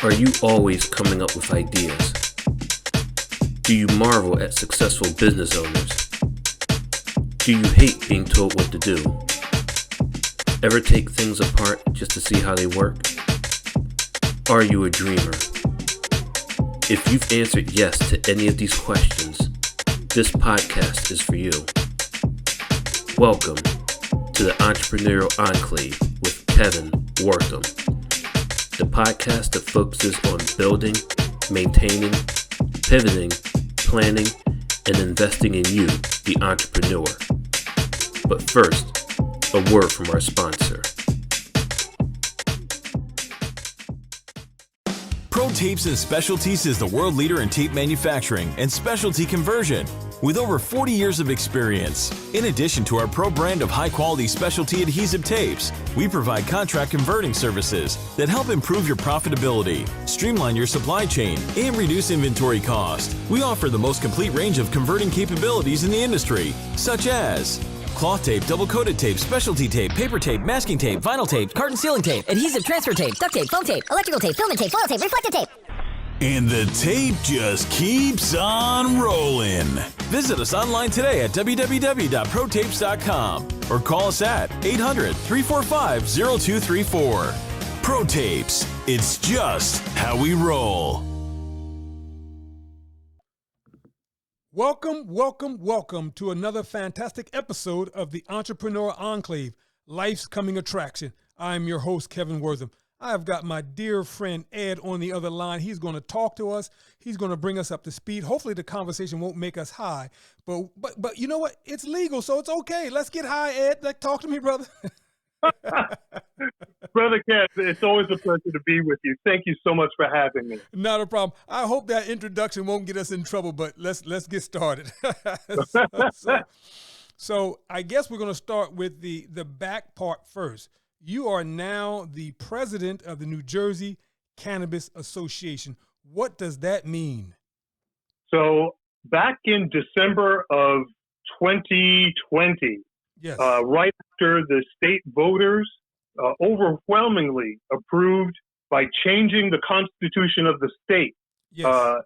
Are you always coming up with ideas? Do you marvel at successful business owners? Do you hate being told what to do? Ever take things apart just to see how they work? Are you a dreamer? If you've answered yes to any of these questions, this podcast is for you. Welcome to the Entrepreneurial Enclave with Kevin Wortham, the podcast that focuses on building, maintaining, pivoting, planning, and investing in you, the entrepreneur. But first, a word from our sponsor. Pro Tapes and Specialties is the world leader in tape manufacturing and specialty conversion with over 40 years of experience. In addition to our pro brand of high-quality specialty adhesive tapes, we provide contract converting services that help improve your profitability, streamline your supply chain, and reduce inventory cost. We offer the most complete range of converting capabilities in the industry, such as cloth tape, double-coated tape, specialty tape, paper tape, masking tape, vinyl tape, carton sealing tape, adhesive transfer tape, duct tape, foam tape, electrical tape, filament tape, foil tape, reflective tape. And the tape just keeps on rolling. Visit us online today at www.protapes.com or call us at 800-345-0234. Pro Tapes, it's just how we roll. Welcome to another fantastic episode of the Entrepreneur Enclave, Life's Coming Attraction. I'm your host, Kevin Wortham. I've got my dear friend Ed on the other line. He's going to talk to us. He's going to bring us up to speed. Hopefully the conversation won't make us high, but you know what? It's legal, so it's okay. Let's get high, Ed. Talk to me, brother. Brother Kev, it's always a pleasure to be with you. Thank you so much for having me. Not a problem. I hope that introduction won't get us in trouble, but let's get started. So I guess we're going to start with the back part first. You are now the president of the New Jersey Cannabis Association. What does that mean? So back in December of 2020, yes. Right after the state voters overwhelmingly approved by changing the constitution of the state, yes.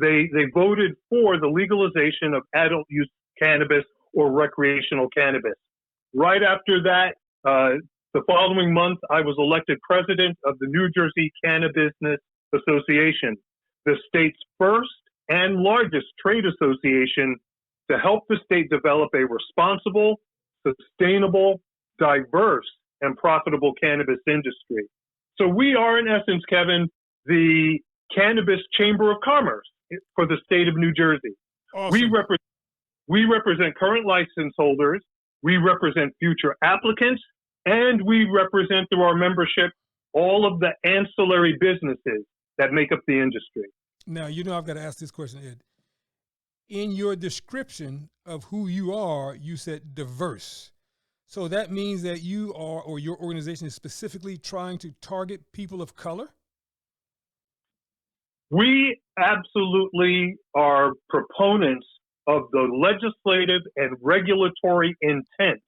They voted for the legalization of adult use cannabis or recreational cannabis. Right after that, the following month, I was elected president of the New Jersey CannaBusiness Association, the state's first and largest trade association to help the state develop a responsible, sustainable, diverse, and profitable cannabis industry. So we are, in essence, Kevin, the Cannabis Chamber of Commerce for the state of New Jersey. Awesome. We represent current license holders, we represent future applicants, and we represent through our membership all of the ancillary businesses that make up the industry. Now, you know I've got to ask this question, Ed. In your description of who you are, you said diverse. So that means that you are, or your organization is specifically trying to target people of color? We absolutely are proponents of the legislative and regulatory intent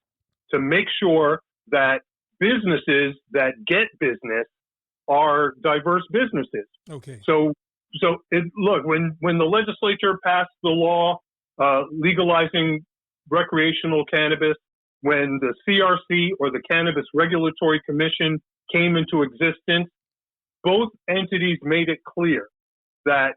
to make sure that businesses that get business are diverse businesses. Okay. So look, when the legislature passed the law legalizing recreational cannabis, when the CRC or the Cannabis Regulatory Commission came into existence, both entities made it clear that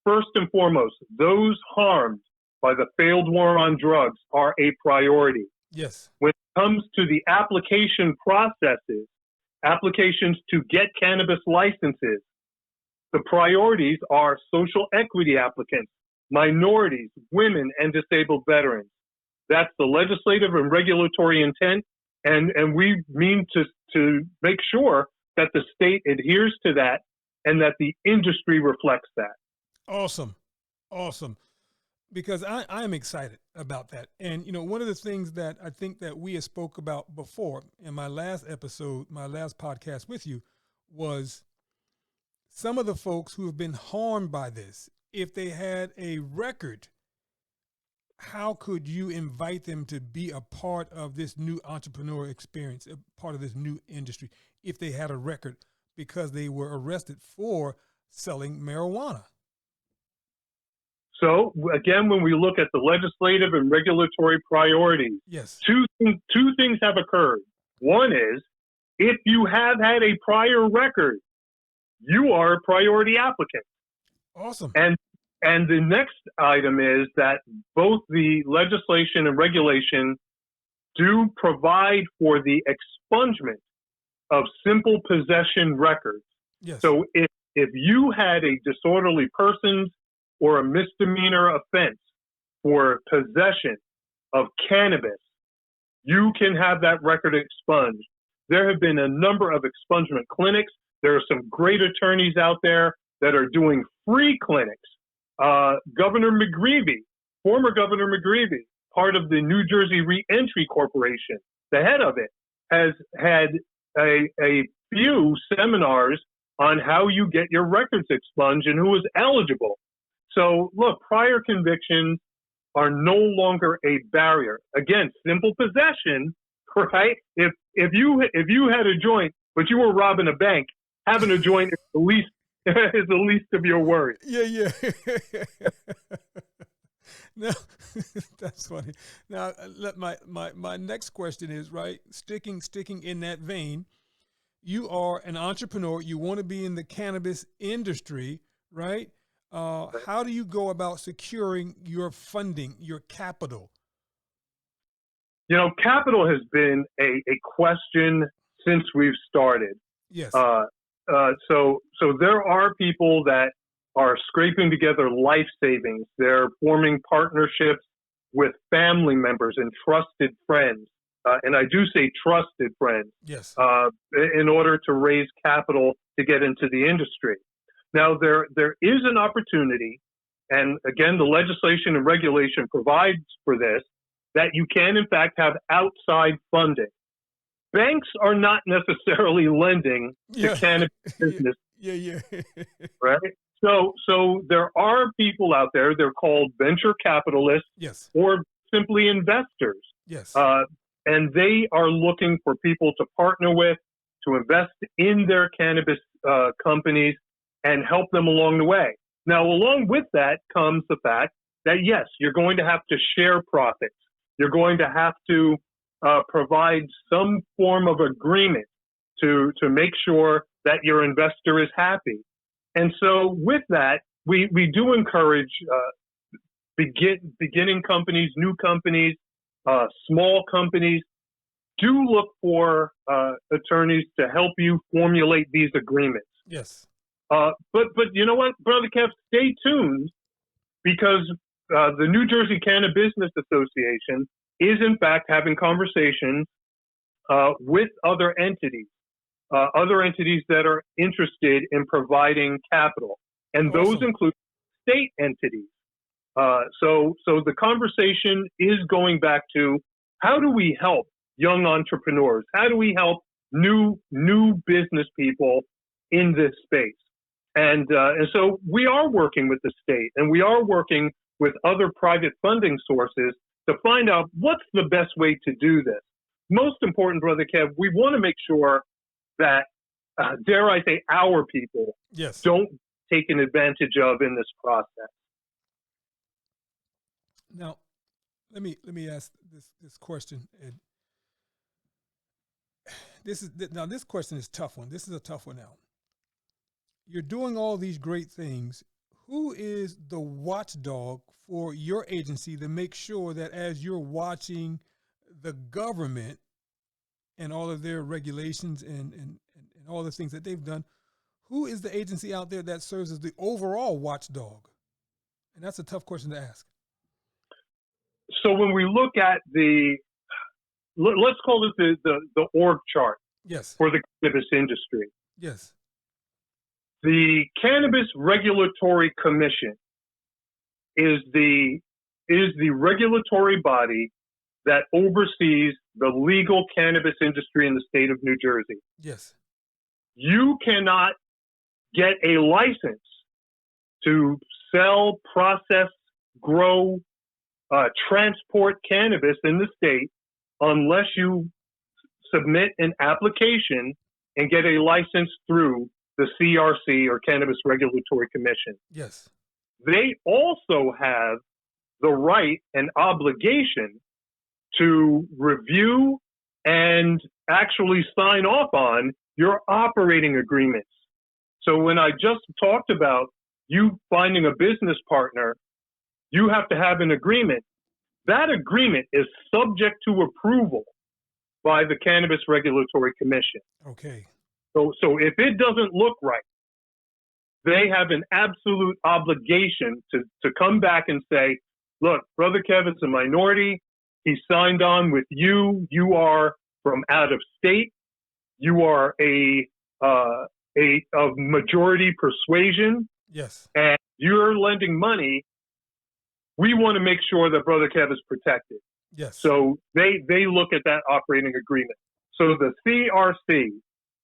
first and foremost, those harmed by the failed war on drugs are a priority. Yes. When it comes to the application processes, applications to get cannabis licenses, the priorities are social equity applicants, minorities, women, and disabled veterans. That's the legislative and regulatory intent, and we mean to make sure that the state adheres to that and that the industry reflects that. Awesome. Because I am excited about that. And, you know, one of the things that I think that we have spoke about before in my last episode, my last podcast with you, was some of the folks who have been harmed by this, if they had a record, how could you invite them to be a part of this new entrepreneur experience, a part of this new industry, if they had a record? because they were arrested for selling marijuana. So again, when we look at the legislative and regulatory priorities, Yes. two things have occurred. One is, if you have had a prior record, you are a priority applicant. Awesome. And the next item is that both the legislation and regulation do provide for the expungement of simple possession records. Yes. So if you had a disorderly persons or a misdemeanor offense for possession of cannabis, you can have that record expunged. There have been a number of expungement clinics. There are some great attorneys out there that are doing free clinics. Governor McGreevey, former Governor McGreevey, part of the New Jersey Reentry Corporation, the head of it, has had a few seminars on how you get your records expunged and who is eligible. So look, prior convictions are no longer a barrier. Again, simple possession, right? If you had a joint, but you were robbing a bank, having a joint is the least of your worries. Yeah. No, that's funny. Now, my next question is, right, sticking in that vein, you are an entrepreneur. You want to be in the cannabis industry, right? How do you go about securing your funding, your capital? You know, capital has been a question since we've started. Yes. So there are people that are scraping together life savings. They're forming partnerships with family members and trusted friends. And I do say trusted friends. Yes. In order to raise capital to get into the industry. Now, there is an opportunity, and again, the legislation and regulation provides for this, that you can, in fact, have outside funding. Banks are not necessarily lending to cannabis business. Yeah. Right? So there are people out there, they're called venture capitalists. Yes. Or simply investors. Yes. And they are looking for people to partner with, to invest in their cannabis companies and help them along the way. Now, along with that comes the fact that, yes, you're going to have to share profits. You're going to have to provide some form of agreement to make sure that your investor is happy. And so with that, we do encourage beginning companies, new companies, small companies. Do look for attorneys to help you formulate these agreements. Yes. But you know what, Brother Kev, stay tuned, because the New Jersey CannaBusiness Association is in fact having conversations with other entities that are interested in providing capital, and those Awesome. include state entities. So the conversation is going back to, how do we help young entrepreneurs? How do we help new business people in this space? And so we are working with the state, and we are working with other private funding sources to find out what's the best way to do this. Most important, Brother Kev, we want to make sure that, dare I say, our people Yes. don't taken advantage of in this process. Now, let me ask this question, Ed. This question is a tough one. This is a tough one now. You're doing all these great things. Who is the watchdog for your agency to make sure that as you're watching the government and all of their regulations and all the things that they've done, who is the agency out there that serves as the overall watchdog? And that's a tough question to ask. So when we look at let's call it the org chart. Yes. For the cannabis industry. Yes. The Cannabis Regulatory Commission is the regulatory body that oversees the legal cannabis industry in the state of New Jersey. Yes. You cannot get a license to sell, process, grow, transport cannabis in the state unless you submit an application and get a license through the CRC, or Cannabis Regulatory Commission. Yes. They also have the right and obligation to review and actually sign off on your operating agreements. So when I just talked about you finding a business partner, you have to have an agreement. That agreement is subject to approval by the Cannabis Regulatory Commission. Okay. So if it doesn't look right, they have an absolute obligation to come back and say, look, Brother Kevin's a minority. He signed on with you. You are from out of state. You are of majority persuasion. Yes. And you're lending money. We want to make sure that Brother Kev is protected. Yes. So they look at that operating agreement. So the CRC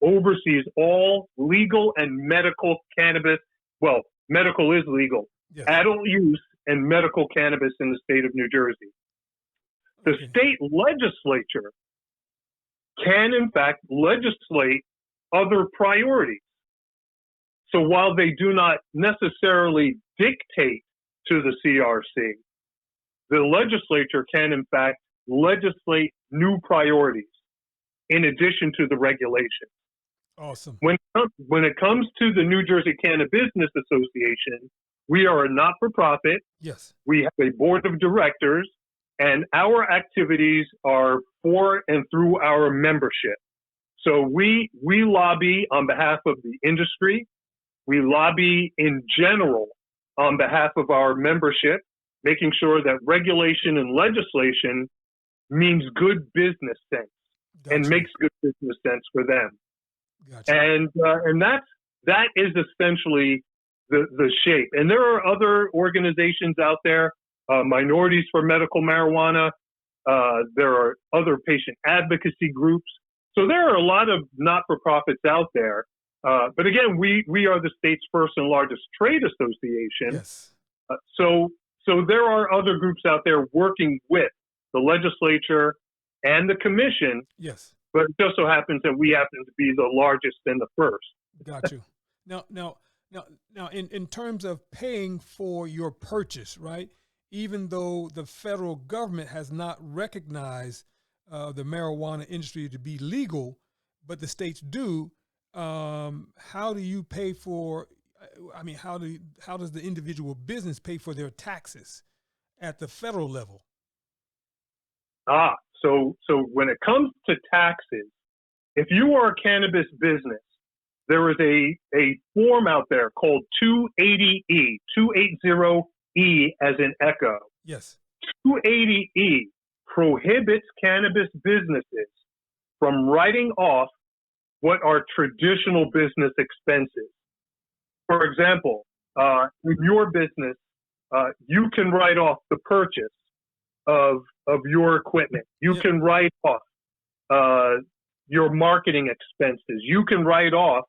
oversees all legal and medical cannabis. Well, medical is legal. Yes. Adult use and medical cannabis in the state of New Jersey. The Okay. state legislature can, in fact, legislate other priorities. So while they do not necessarily dictate to the CRC, the legislature can, in fact, legislate new priorities in addition to the regulations. Awesome. When it comes to the New Jersey CannaBusiness Association, we are a not-for-profit. Yes. We have a board of directors, and our activities are for and through our membership. So we lobby on behalf of the industry. We lobby in general on behalf of our membership, making sure that regulation and legislation means good business sense and makes good business sense for them. Gotcha. And that is essentially the shape. And there are other organizations out there, Minorities for Medical Marijuana. There are other patient advocacy groups. So there are a lot of not-for-profits out there. But again, we are the state's first and largest trade association. Yes. So there are other groups out there working with the legislature and the commission. Yes. But it just so happens that we happen to be the largest and the first. Got you. Now, in terms of paying for your purchase, right? Even though the federal government has not recognized the marijuana industry to be legal, but the states do. How do you pay for? I mean, how does the individual business pay for their taxes at the federal level? So when it comes to taxes, if you are a cannabis business, there is a form out there called 280E, 280E as in echo. Yes. 280E prohibits cannabis businesses from writing off what are traditional business expenses. For example, in your business, you can write off the purchase of your equipment. You can write off your marketing expenses. You can write off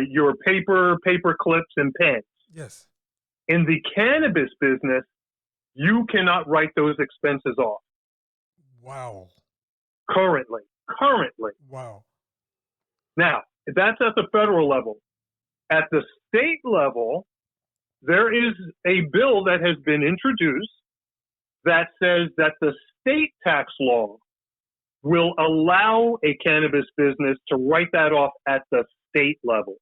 your paper clips and pens. Yes. In the cannabis business, you cannot write those expenses off. Wow. Currently. Wow. Now, that's at the federal level. At the state level, there is a bill that has been introduced that says that the state tax law will allow a cannabis business to write that off at the state level.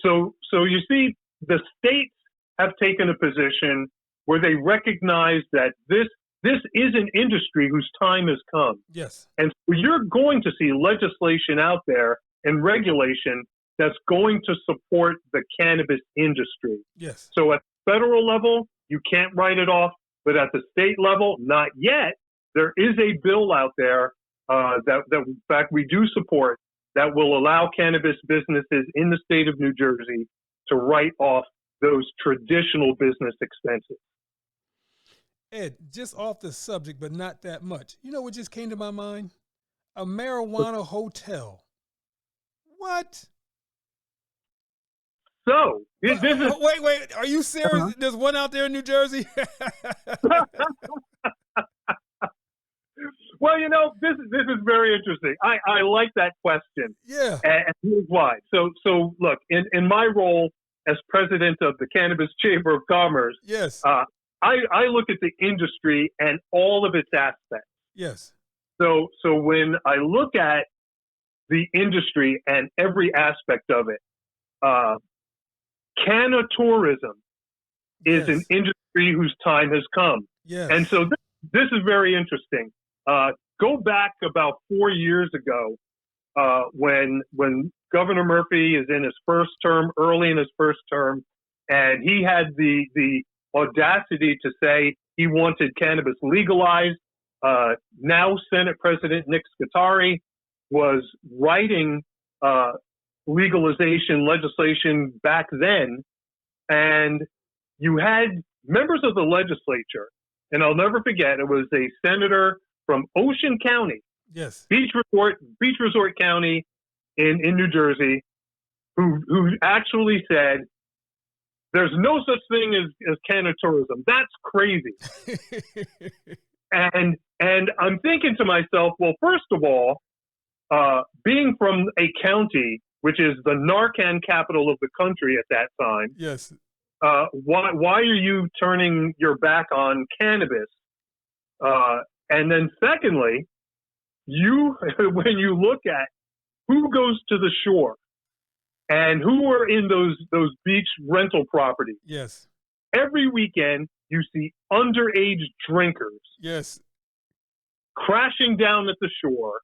So you see, the states have taken a position where they recognize that this is an industry whose time has come. Yes. And so you're going to see legislation out there and regulation that's going to support the cannabis industry. Yes. So at the federal level, you can't write it off, but at the state level, not yet. There is a bill out there that in fact we do support that will allow cannabis businesses in the state of New Jersey to write off those traditional business expenses. Ed, just off the subject, but not that much. You know what just came to my mind? A marijuana hotel. What? So this is wait. Are you serious? There's one out there in New Jersey. Well, this is very interesting. I like that question. Yeah. And here's why. So look, in my role as president of the Cannabis Chamber of Commerce, Yes. I look at the industry and all of its aspects. Yes. So when I look at the industry and every aspect of it, cannatourism is an industry whose time has come. Yes. And so this is very interesting. Go back about 4 years ago, when Governor Murphy is in his first term, early in his first term, and he had the audacity to say he wanted cannabis legalized. Now Senate President Nick Scutari was writing legalization legislation back then, and you had members of the legislature, and I'll never forget, it was a senator from Ocean County, Yes. Beach Resort County in New Jersey, who actually said, there's no such thing as cannatourism. That's crazy. And I'm thinking to myself, well, first of all, being from a county, which is the Narcan capital of the country at that time, Yes. why are you turning your back on cannabis? And then secondly, when you look at who goes to the shore and who are in those beach rental properties, Yes. every weekend you see underage drinkers Yes. crashing down at the shore,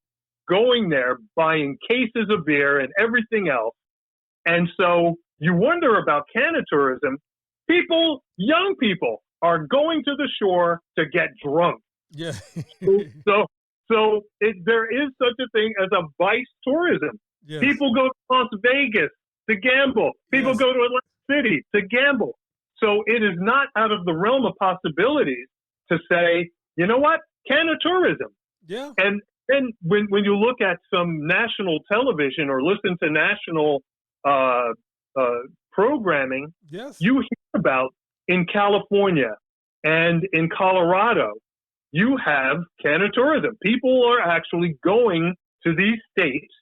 going there, buying cases of beer and everything else. And so you wonder about cannatourism. Young people are going to the shore to get drunk. Yeah. So there is such a thing as a vice tourism. Yes. People go to Las Vegas to gamble. People Yes. go to Atlantic City to gamble. So it is not out of the realm of possibilities to say, you know what, cannatourism. Yeah. And then when you look at some national television or listen to national programming, Yes. you hear about in California and in Colorado, you have cannatourism. People are actually going to these states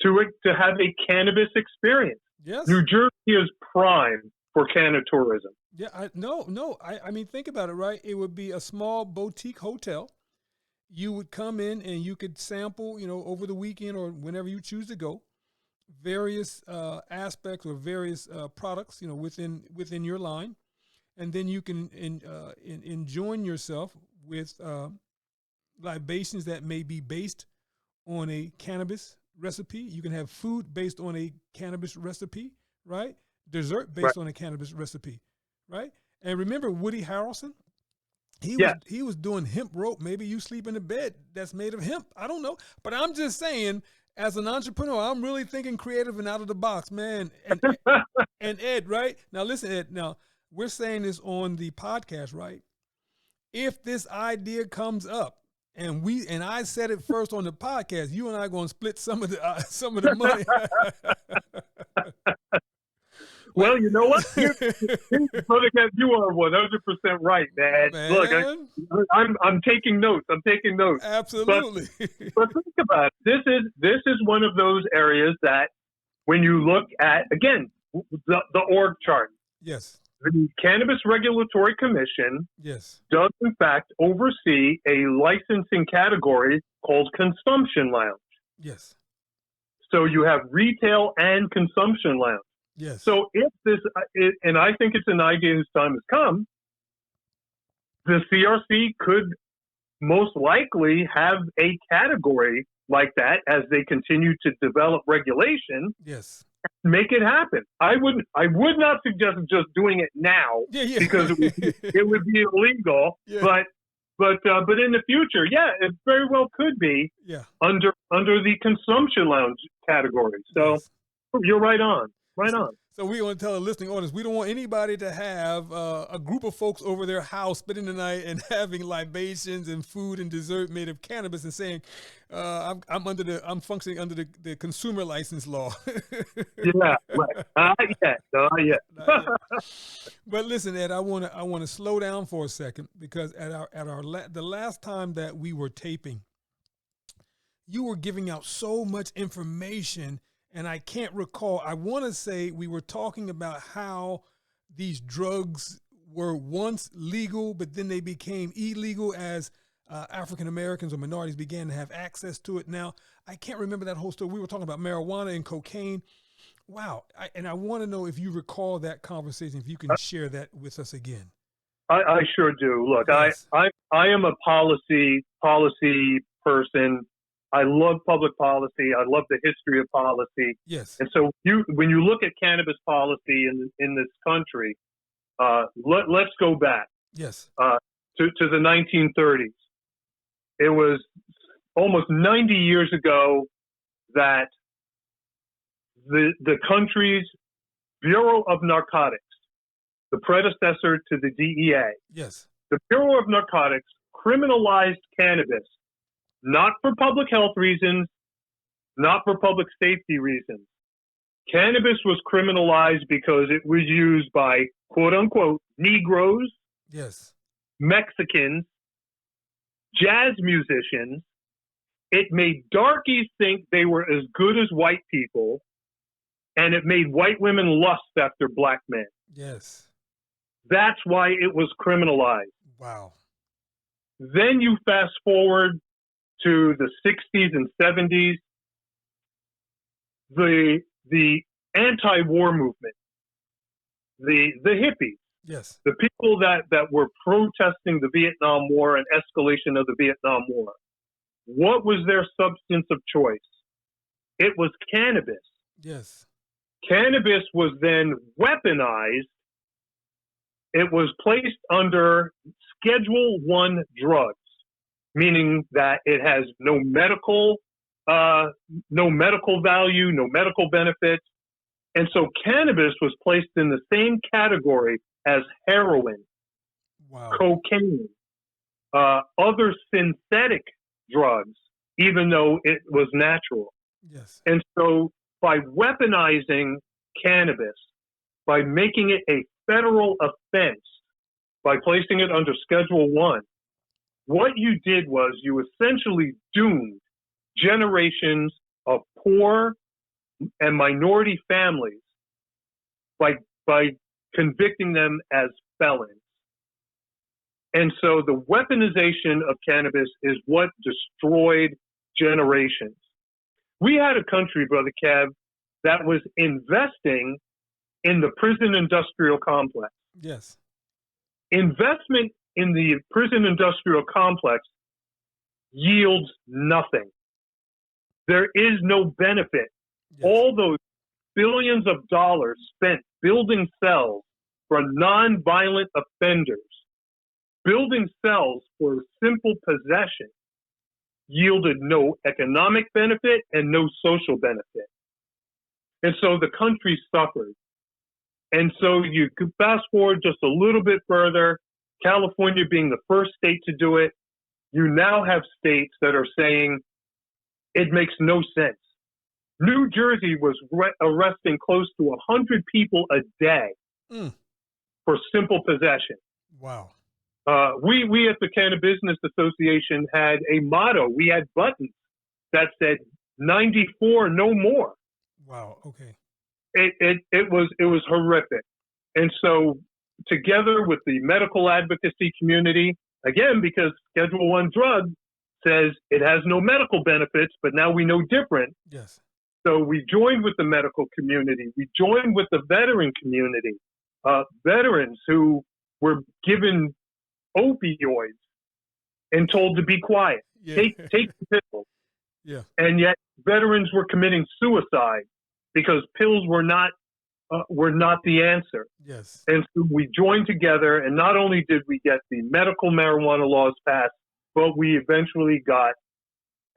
to have a cannabis experience. Yes. New Jersey is prime for cannatourism. Yeah. I mean, think about it, right? It would be a small boutique hotel. You would come in and you could sample, over the weekend or whenever you choose to go, various aspects or various products, within your line, and then you can enjoin yourself with libations that may be based on a cannabis recipe. You can have food based on a cannabis recipe, right? Dessert based on a cannabis recipe, right? And remember Woody Harrelson? He was doing hemp rope. Maybe you sleep in a bed that's made of hemp. I don't know. But I'm just saying, as an entrepreneur, I'm really thinking creative and out of the box, man. And Ed, right? Now listen, Ed, now we're saying this on the podcast, right? If this idea comes up and I said it first on the podcast, you and I are going to split some of the money. Well, you know what? You are 100% right, man. Look, I'm taking notes. Absolutely. But think about it. This is one of those areas that when you look at, again, the org chart. Yes. The Cannabis Regulatory Commission yes. does, in fact, oversee a licensing category called consumption lounge. Yes. So you have retail and consumption lounge. Yes. So if and I think it's an idea whose time has come, the CRC could most likely have a category like that as they continue to develop regulation. Yes. Make it happen. I would not suggest just doing it now because it would be illegal. Yeah. But in the future, it very well could be under the consumption lounge category. So you're right on. Right on. So we want to tell the listening audience, we don't want anybody to have a group of folks over their house spending the night and having libations and food and dessert made of cannabis and saying, I'm functioning under the consumer license law. Yeah, right. Not yet. But listen, Ed, I want to slow down for a second because the last time that we were taping, you were giving out so much information, and I can't recall. I want to say we were talking about how these drugs were once legal, but then they became illegal as African Americans or minorities began to have access to it. Now, I can't remember that whole story. We were talking about marijuana and cocaine. Wow. And I want to know if you recall that conversation, if you can share that with us again. I sure do. Look, Yes. I am a policy person. I love public policy. I love the history of policy. Yes. And so when you look at cannabis policy in this country, let's go back Yes. to the 1930s. It was almost 90 years ago that the country's Bureau of Narcotics, the predecessor to the DEA, Yes. the Bureau of Narcotics criminalized cannabis, not for public health reasons, not for public safety reasons. Cannabis was criminalized because it was used by, quote unquote, Negroes, Yes. Mexicans, jazz musicians. It made darkies think they were as good as white people, and it made white women lust after black men. Yes. That's why it was criminalized. Wow. Then you fast forward to the 60s and 70s, the anti-war movement, the hippies, Yes. the people that were protesting the Vietnam War and escalation of the Vietnam War. What was their substance of choice? It was cannabis. Yes. Cannabis was then weaponized. It was placed under Schedule I drugs, meaning that it has no medical value, no medical benefits. And so cannabis was placed in the same category as heroin, Wow. cocaine, other synthetic drugs, even though it was natural. Yes. And so by weaponizing cannabis, by making it a federal offense, by placing it under Schedule I, what you did was you essentially doomed generations of poor and minority families by convicting them as felons. And so the weaponization of cannabis is what destroyed generations. We had a country, Brother Kev, that was investing in the prison industrial complex. Yes. Investment in the prison industrial complex yields nothing. There is no benefit. Yes. All those billions of dollars spent building cells for nonviolent offenders, building cells for simple possession, yielded no economic benefit and no social benefit. And so the country suffered. And so you could fast forward just a little bit further, California being the first state to do it, you now have states that are saying it makes no sense. New Jersey was arresting close to 100 people a day for simple possession. Wow. We at the Cannabis Business Association had a motto. We had buttons that said 94, no more. Wow. Okay. It was horrific. And so together with the medical advocacy community, again, because Schedule I drug says it has no medical benefits, but now we know different. Yes. So we joined with the medical community. We joined with the veteran community, veterans who were given opioids and told to be quiet. Yeah. Take the pills. Yeah. And yet veterans were committing suicide because pills were not the answer. Yes. And so we joined together, and not only did we get the medical marijuana laws passed, but we eventually got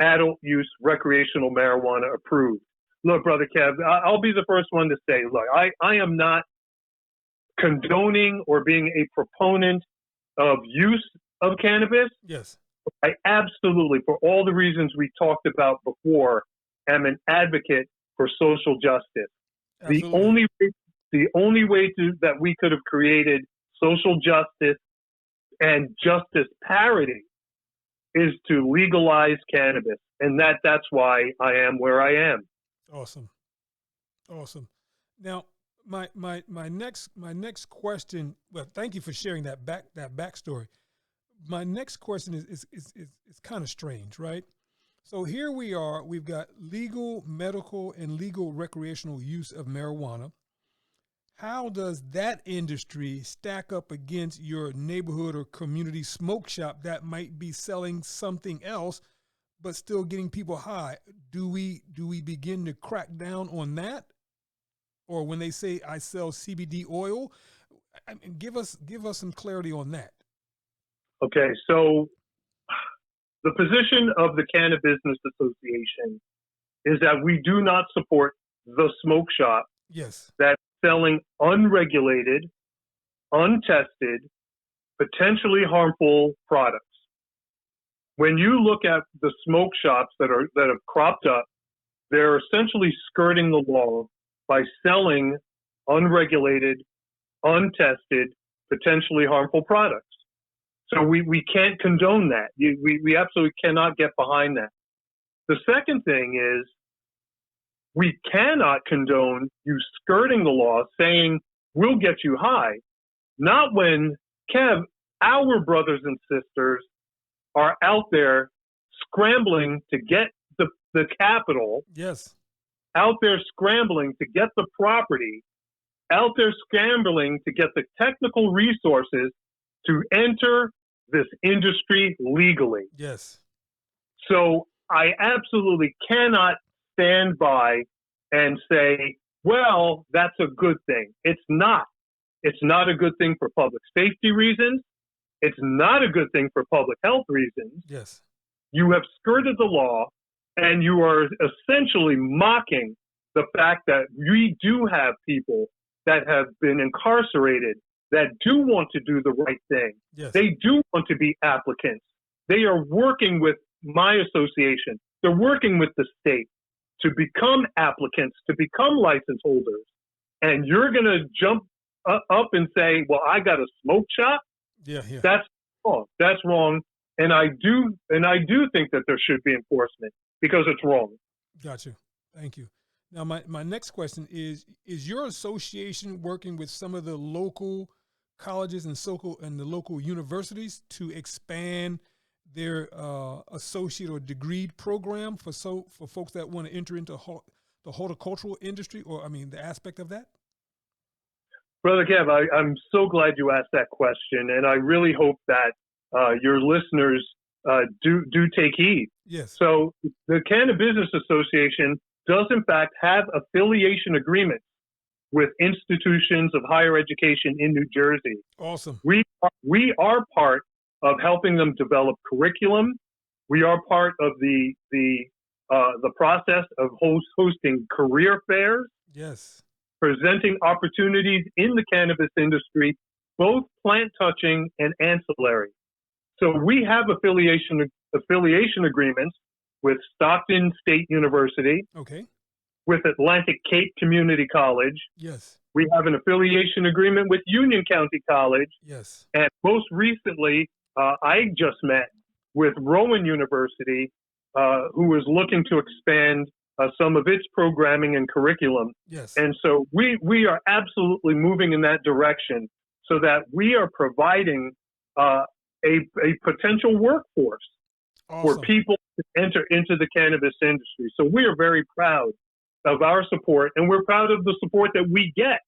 adult use recreational marijuana approved. Look, Brother Kev, I'll be the first one to say, look, I am not condoning or being a proponent of use of cannabis. Yes. I absolutely, for all the reasons we talked about before, am an advocate for social justice. Absolutely. The only way that we could have created social justice and justice parity is to legalize cannabis, and that's why I am where I am. Awesome. Now, my next question. Well, thank you for sharing that backstory. My next question is kind of strange, right? So here we are. We've got legal, medical, and legal recreational use of marijuana. How does that industry stack up against your neighborhood or community smoke shop that might be selling something else, but still getting people high? Do we begin to crack down on that? Or when they say I sell CBD oil, I mean, give us some clarity on that. Okay, so the position of the Cannabis Business Association is that we do not support the smoke shop Yes. that's selling unregulated, untested, potentially harmful products. When you look at the smoke shops that have cropped up, they're essentially skirting the law by selling unregulated, untested, potentially harmful products. So we can't condone that. We absolutely cannot get behind that. The second thing is we cannot condone you skirting the law saying we'll get you high. Not when, Kev, our brothers and sisters are out there scrambling to get the capital. Yes. Out there scrambling to get the property, out there scrambling to get the technical resources to enter this industry legally. Yes. So I absolutely cannot stand by and say, well, that's a good thing. It's not. It's not a good thing for public safety reasons. It's not a good thing for public health reasons. Yes. You have skirted the law, and you are essentially mocking the fact that we do have people that have been incarcerated that do want to do the right thing. Yes. They do want to be applicants. They are working with my association. They're working with the state to become applicants, to become license holders. And you're going to jump up and say, well, I got a smoke shop? Yeah. That's wrong. That's wrong. And I do think that there should be enforcement because it's wrong. Got you. Thank you. Now, my next question is your association working with some of the local colleges and the local universities to expand their associate or degree program for folks that want to enter into the horticultural industry, or the aspect of that? Brother Kev, I'm so glad you asked that question, and I really hope that your listeners do take heed. Yes. So the Cannabis Business Association does in fact have affiliation agreements with institutions of higher education in New Jersey. Awesome. We are part of helping them develop curriculum. We are part of the process of hosting career fairs. Yes. Presenting opportunities in the cannabis industry, both plant touching and ancillary. So we have affiliation agreements with Stockton State University, okay, with Atlantic Cape Community College. Yes. We have an affiliation agreement with Union County College. Yes. And most recently, I just met with Rowan University, who is looking to expand some of its programming and curriculum. Yes. And so we are absolutely moving in that direction so that we are providing a potential workforce for people to enter into the cannabis industry. So we are very proud of our support, and we're proud of the support that we get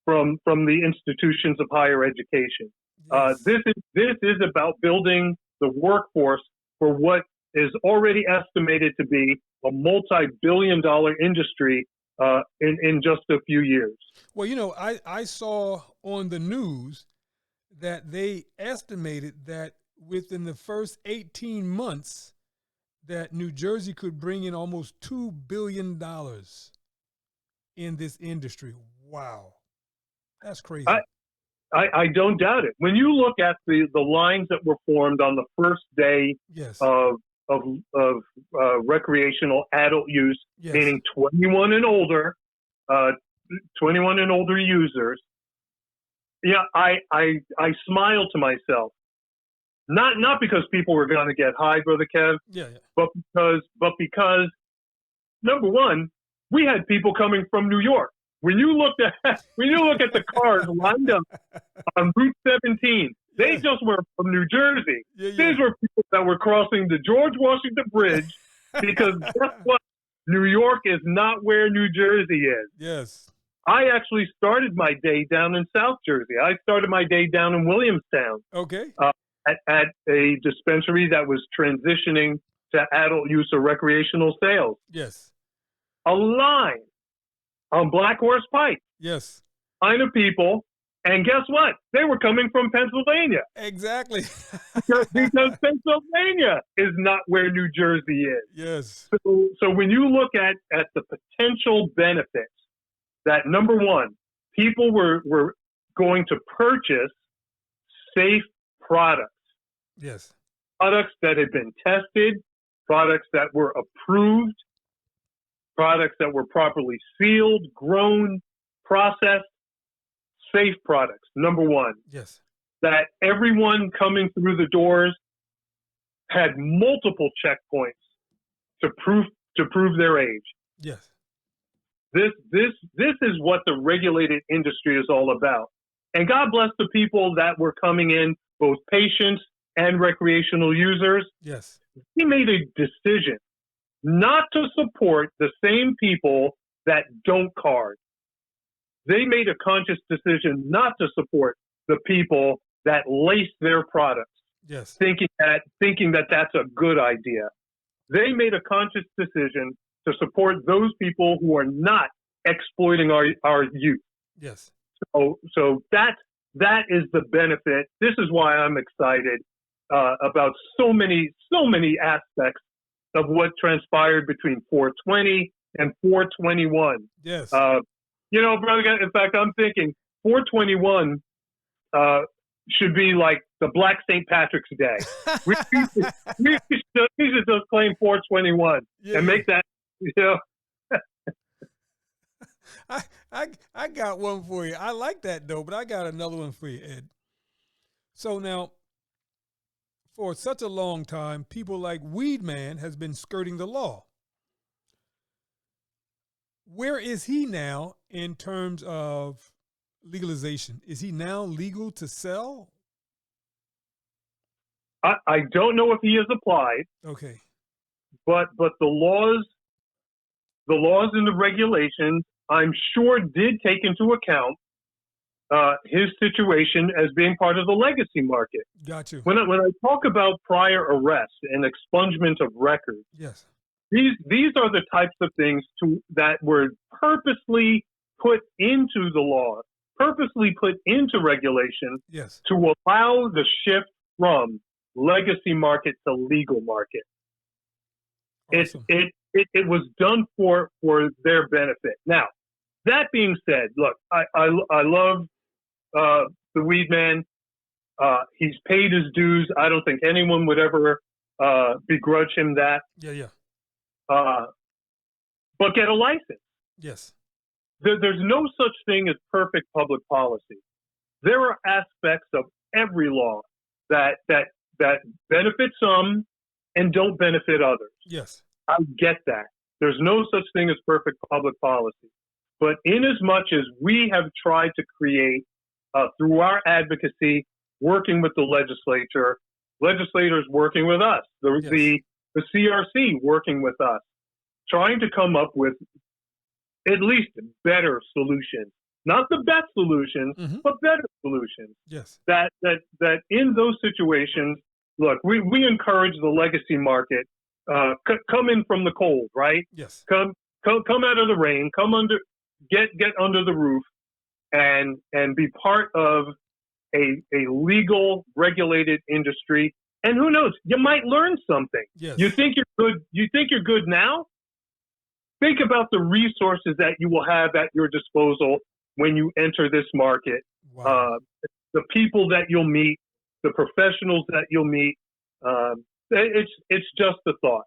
from the institutions of higher education. Yes. This is about building the workforce for what is already estimated to be a multi-billion-dollar industry in just a few years. Well, I saw on the news that they estimated that within the first 18 months that New Jersey could bring in almost $2 billion in this industry. Wow. That's crazy. I don't doubt it. When you look at the lines that were formed on the first day yes. of recreational adult use, yes. meaning 21 and older users, yeah, I smile to myself Not because people were going to get high, Brother Kev, Yeah. but because number one, we had people coming from New York. When you look at the cars lined up on Route 17, they just were from New Jersey. Yeah. These were people that were crossing the George Washington Bridge because guess what? New York is not where New Jersey is. Yes. I actually started my day down in South Jersey. I started my day down in Williamstown. Okay. At a dispensary that was transitioning to adult use or recreational sales. Yes. A line on Black Horse Pike. Yes. Line of people. And guess what? They were coming from Pennsylvania. Exactly. because Pennsylvania is not where New Jersey is. Yes. So when you look at the potential benefits, that number one, people were going to purchase safe products. Yes. Products that had been tested, products that were approved, products that were properly sealed, grown, processed, safe products. Number one. Yes. That everyone coming through the doors had multiple checkpoints to prove their age. Yes. This is what the regulated industry is all about. And God bless the people that were coming in, both patients and recreational users. Yes. He made a decision not to support the same people that don't card. They made a conscious decision not to support the people that lace their products, Yes. thinking that that's a good idea. They made a conscious decision to support those people who are not exploiting our youth. Yes. So that is the benefit. This is why I'm excited about so many aspects of what transpired between 420 and 421. Yes. Brother, in fact, I'm thinking 421 should be like the Black St. Patrick's Day. we should just claim 421 and make that, I got one for you. I like that though, but I got another one for you, Ed. So now, for such a long time, people like Weed Man has been skirting the law. Where is he now in terms of legalization? Is he now legal to sell? I don't know if he has applied. Okay. But the laws and the regulations, I'm sure, did take into account his situation as being part of the legacy market. Got you. When I talk about prior arrest and expungement of records, Yes. these are the types of things that were purposely put into the law, purposely put into regulation, Yes. to allow the shift from legacy market to legal market. Awesome. It was done for their benefit. Now, that being said, look, I love the Weed Man. He's paid his dues. I don't think anyone would ever begrudge him that. Yeah. But get a license. Yes. There's no such thing as perfect public policy. There are aspects of every law that benefit some and don't benefit others. Yes. I get that. There's no such thing as perfect public policy. But in as much as we have tried to create, through our advocacy, working with the legislature, legislators working with us, the CRC working with us, trying to come up with at least better solutions. Not the best solutions, but better solutions. Yes. That in those situations, look, we encourage the legacy market. Come in from the cold, right? Yes. Come out of the rain. Get under the roof, and be part of a legal, regulated industry. And who knows? You might learn something. Yes. You think you're good. You think you're good now. Think about the resources that you will have at your disposal when you enter this market. Wow. The people that you'll meet, the professionals that you'll meet. It's just a thought.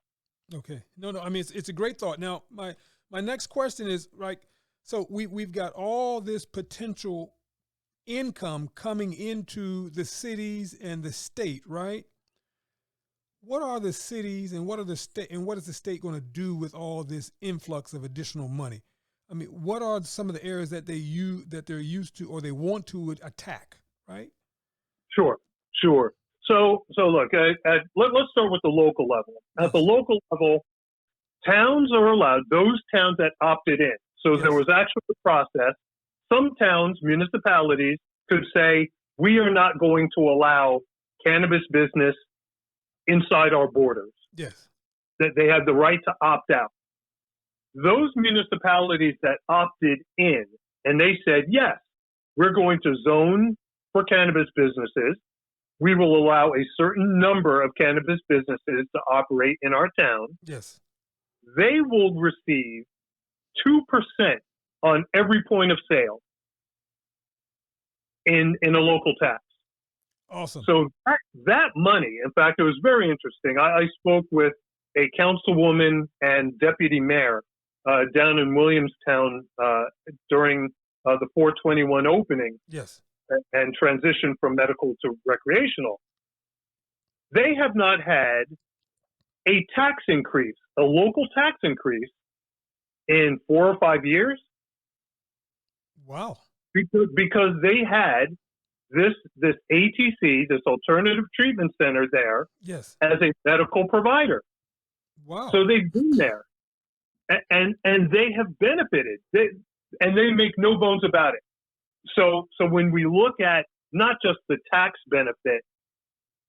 Okay. No. I mean, it's a great thought. Now, my next question is, right, so we've got all this potential income coming into the cities and the state, right? what are the cities and what are the state and what is the state going to do with all this influx of additional money? I mean, what are some of the areas that they're used to or they want to attack? Right. Sure. So look, let's start with the local level. At the local level, towns are allowed, those towns that opted in. So there was actually a process. Some towns, municipalities could say, we are not going to allow cannabis business inside our borders. Yes. That they had the right to opt out. Those municipalities that opted in and they said, yes, we're going to zone for cannabis businesses. We will allow a certain number of cannabis businesses to operate in our town. Yes. They will receive 2% on every point of sale in a local tax. Awesome. So that money, in fact, it was very interesting. I spoke with a councilwoman and deputy mayor down in Williamstown during the 421 opening. Yes. And transition from medical to recreational. They have not had a tax increase, a local tax increase, in 4 or 5 years. Wow. Because they had this ATC, this alternative treatment center there, yes, as a medical provider. Wow. So they've been there, and they have benefited. And they make no bones about it. So when we look at not just the tax benefit,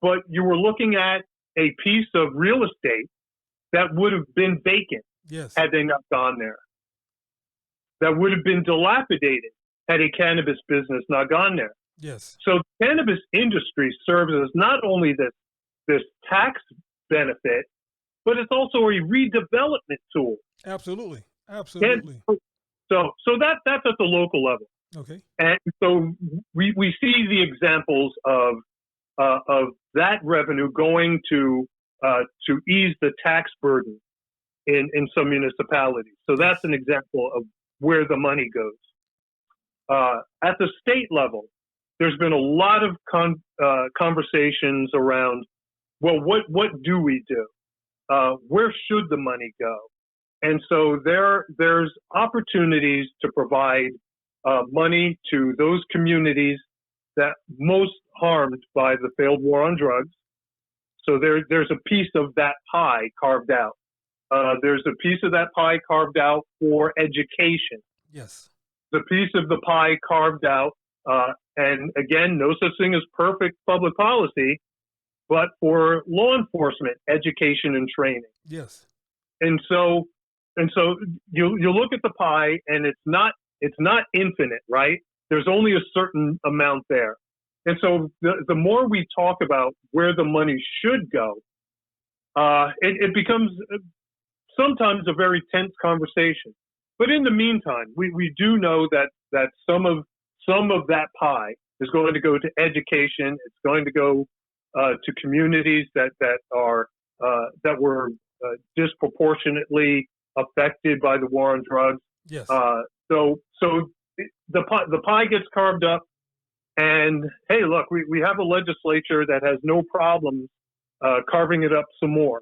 but you were looking at a piece of real estate that would have been vacant had they not gone there. That would have been dilapidated had a cannabis business not gone there. Yes. So the cannabis industry serves as not only this tax benefit, but it's also a redevelopment tool. Absolutely. And so that's at the local level. Okay. And so we see the examples of that revenue going to ease the tax burden in some municipalities. So that's an example of where the money goes. At the state level, there's been a lot of conversations around, well, what do we do? Where should the money go? And so there's opportunities to provide money to those communities that most harmed by the failed war on drugs. So there's a piece of that pie carved out. There's a piece of that pie carved out for education. Yes. The piece of the pie carved out, and again, no such thing as perfect public policy, but for law enforcement, education and training. Yes. And so you look at the pie, and it's not infinite, right? There's only a certain amount there. And so the more we talk about where the money should go, it becomes sometimes a very tense conversation. But in the meantime, we do know that some of that pie is going to go to education. It's going to go to communities that were disproportionately affected by the war on drugs. Yes. So the pie gets carved up, and hey, look, we have a legislature that has no problems carving it up some more.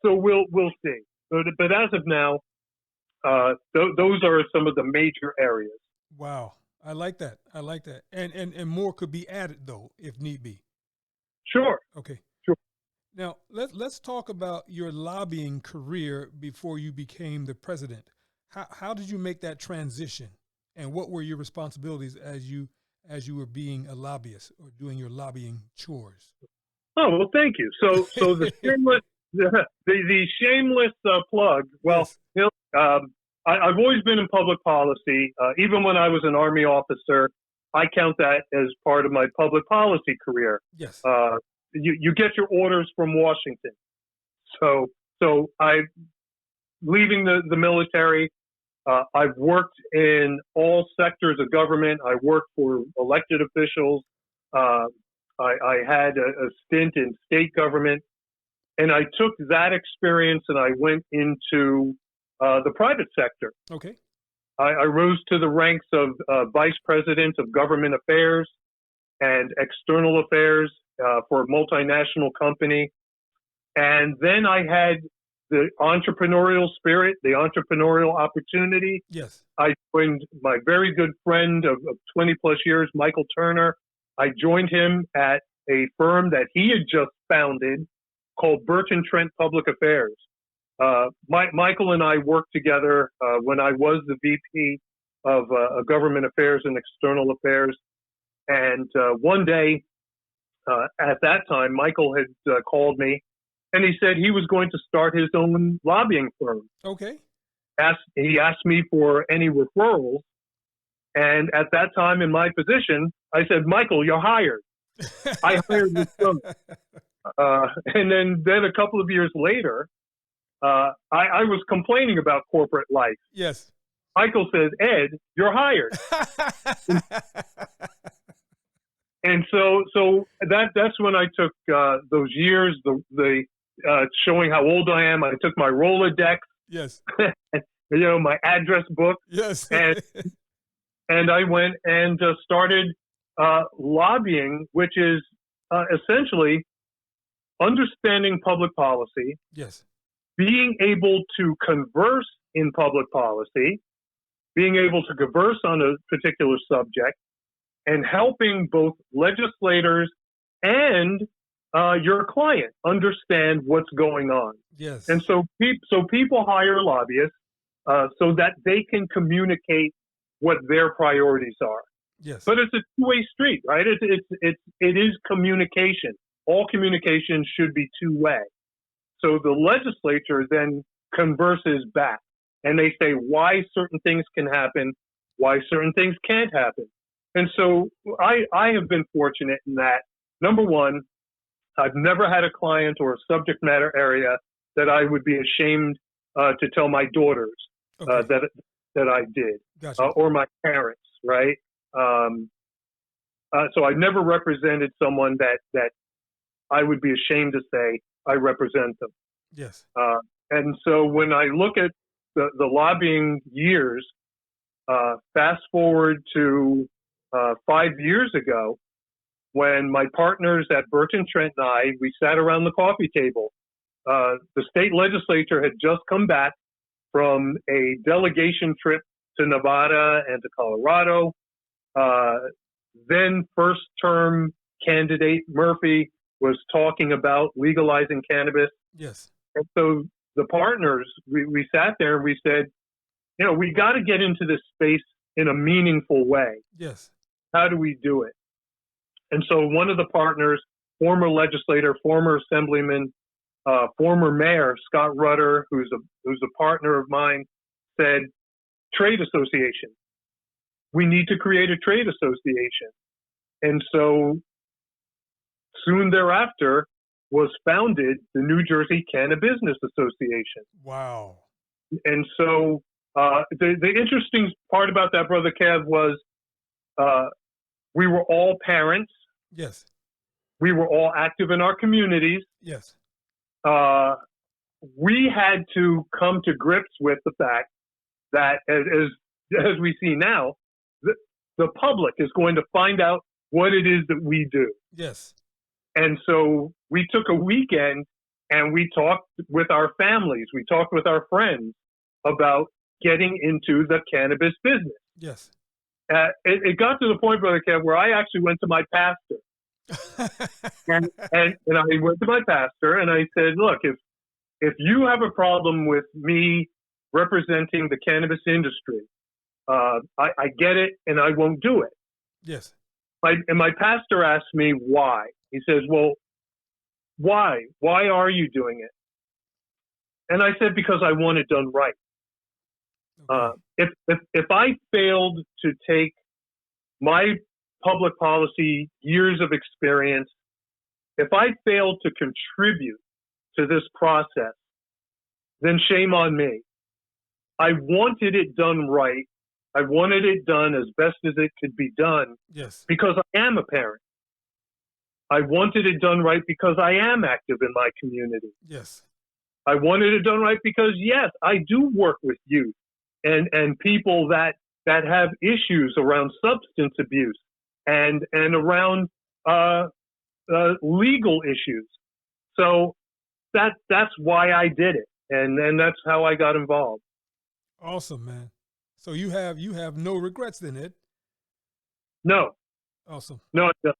So we'll see. But as of now, those are some of the major areas. Wow, I like that. And more could be added though, if need be. Sure. Okay. Sure. Now let's talk about your lobbying career before you became the president. How did you make that transition, and what were your responsibilities as you were being a lobbyist or doing your lobbying chores? Oh, well, thank you. So the shameless the shameless plug. Well, yes. I've always been in public policy. Even when I was an Army officer, I count that as part of my public policy career. Yes. You get your orders from Washington. So I leaving the military. I've worked in all sectors of government. I worked for elected officials. I had a stint in state government, and I took that experience and I went into the private sector. Okay. I rose to the ranks of vice president of government affairs and external affairs for a multinational company And then I had the entrepreneurial spirit, the entrepreneurial opportunity. Yes. I joined my very good friend of 20 plus years, Michael Turner. I joined him at a firm that he had just founded called Burton Trent Public Affairs. Michael and I worked together when I was the VP of Government Affairs and External Affairs. And one day, at that time, Michael had called me, and he said he was going to start his own lobbying firm. Okay. He asked me for any referrals. And at that time in my position, I said, Michael, you're hired. I hired this firm. And then a couple of years later, I was complaining about corporate life. Yes. Michael says, Ed, you're hired. And so that's when I took those years, the showing how old I am. I took my Rolodex, yes, my address book, yes, and I went and started lobbying, which is essentially understanding public policy, yes, being able to converse in public policy, being able to converse on a particular subject, and helping both legislators and your client understand what's going on. Yes. And so people hire lobbyists so that they can communicate what their priorities are. Yes. But it's a two-way street, right? It is communication. All communication should be two-way. So the legislature then converses back, and they say why certain things can happen, why certain things can't happen. And so I have been fortunate in that, number one, I've never had a client or a subject matter area that I would be ashamed to tell my daughters that I did, gotcha. Or my parents, right? So I never represented someone that I would be ashamed to say I represent them. Yes. And so when I look at the lobbying years, fast forward to 5 years ago, when my partners at Burton Trent and I, we sat around the coffee table. The state legislature had just come back from a delegation trip to Nevada and to Colorado. Then first term candidate Murphy was talking about legalizing cannabis. Yes. And so the partners, we sat there and we said, we got to get into this space in a meaningful way. Yes. How do we do it? And so one of the partners, former legislator, former assemblyman, former mayor, Scott Rutter, who's a partner of mine, said, trade association. We need to create a trade association. And so soon thereafter was founded the New Jersey CannaBusiness Association. Wow. And so the interesting part about that, Brother Kev, was we were all parents. Yes. We were all active in our communities. Yes. We had to come to grips with the fact that, as we see now, the public is going to find out what it is that we do. Yes. And so we took a weekend and we talked with our families. We talked with our friends about getting into the cannabis business. Yes. It got to the point, Brother Kev, where I actually went to my pastor. and I went to my pastor and I said, look, if you have a problem with me representing the cannabis industry, I get it and I won't do it. Yes. And my pastor asked me why. He says, well, why? Why are you doing it? And I said, because I want it done right. Okay. If I failed to take my public policy years of experience, if I failed to contribute to this process, then shame on me. I wanted it done right. I wanted it done as best as it could be done. Yes. Because I am a parent. I wanted it done right because I am active in my community. Yes. I wanted it done right because, yes, I do work with youth and people that have issues around substance abuse and around legal issues. So that's why I did it, and that's how I got involved. Awesome, man. So you have no regrets then, Ed? No, Awesome. no, no.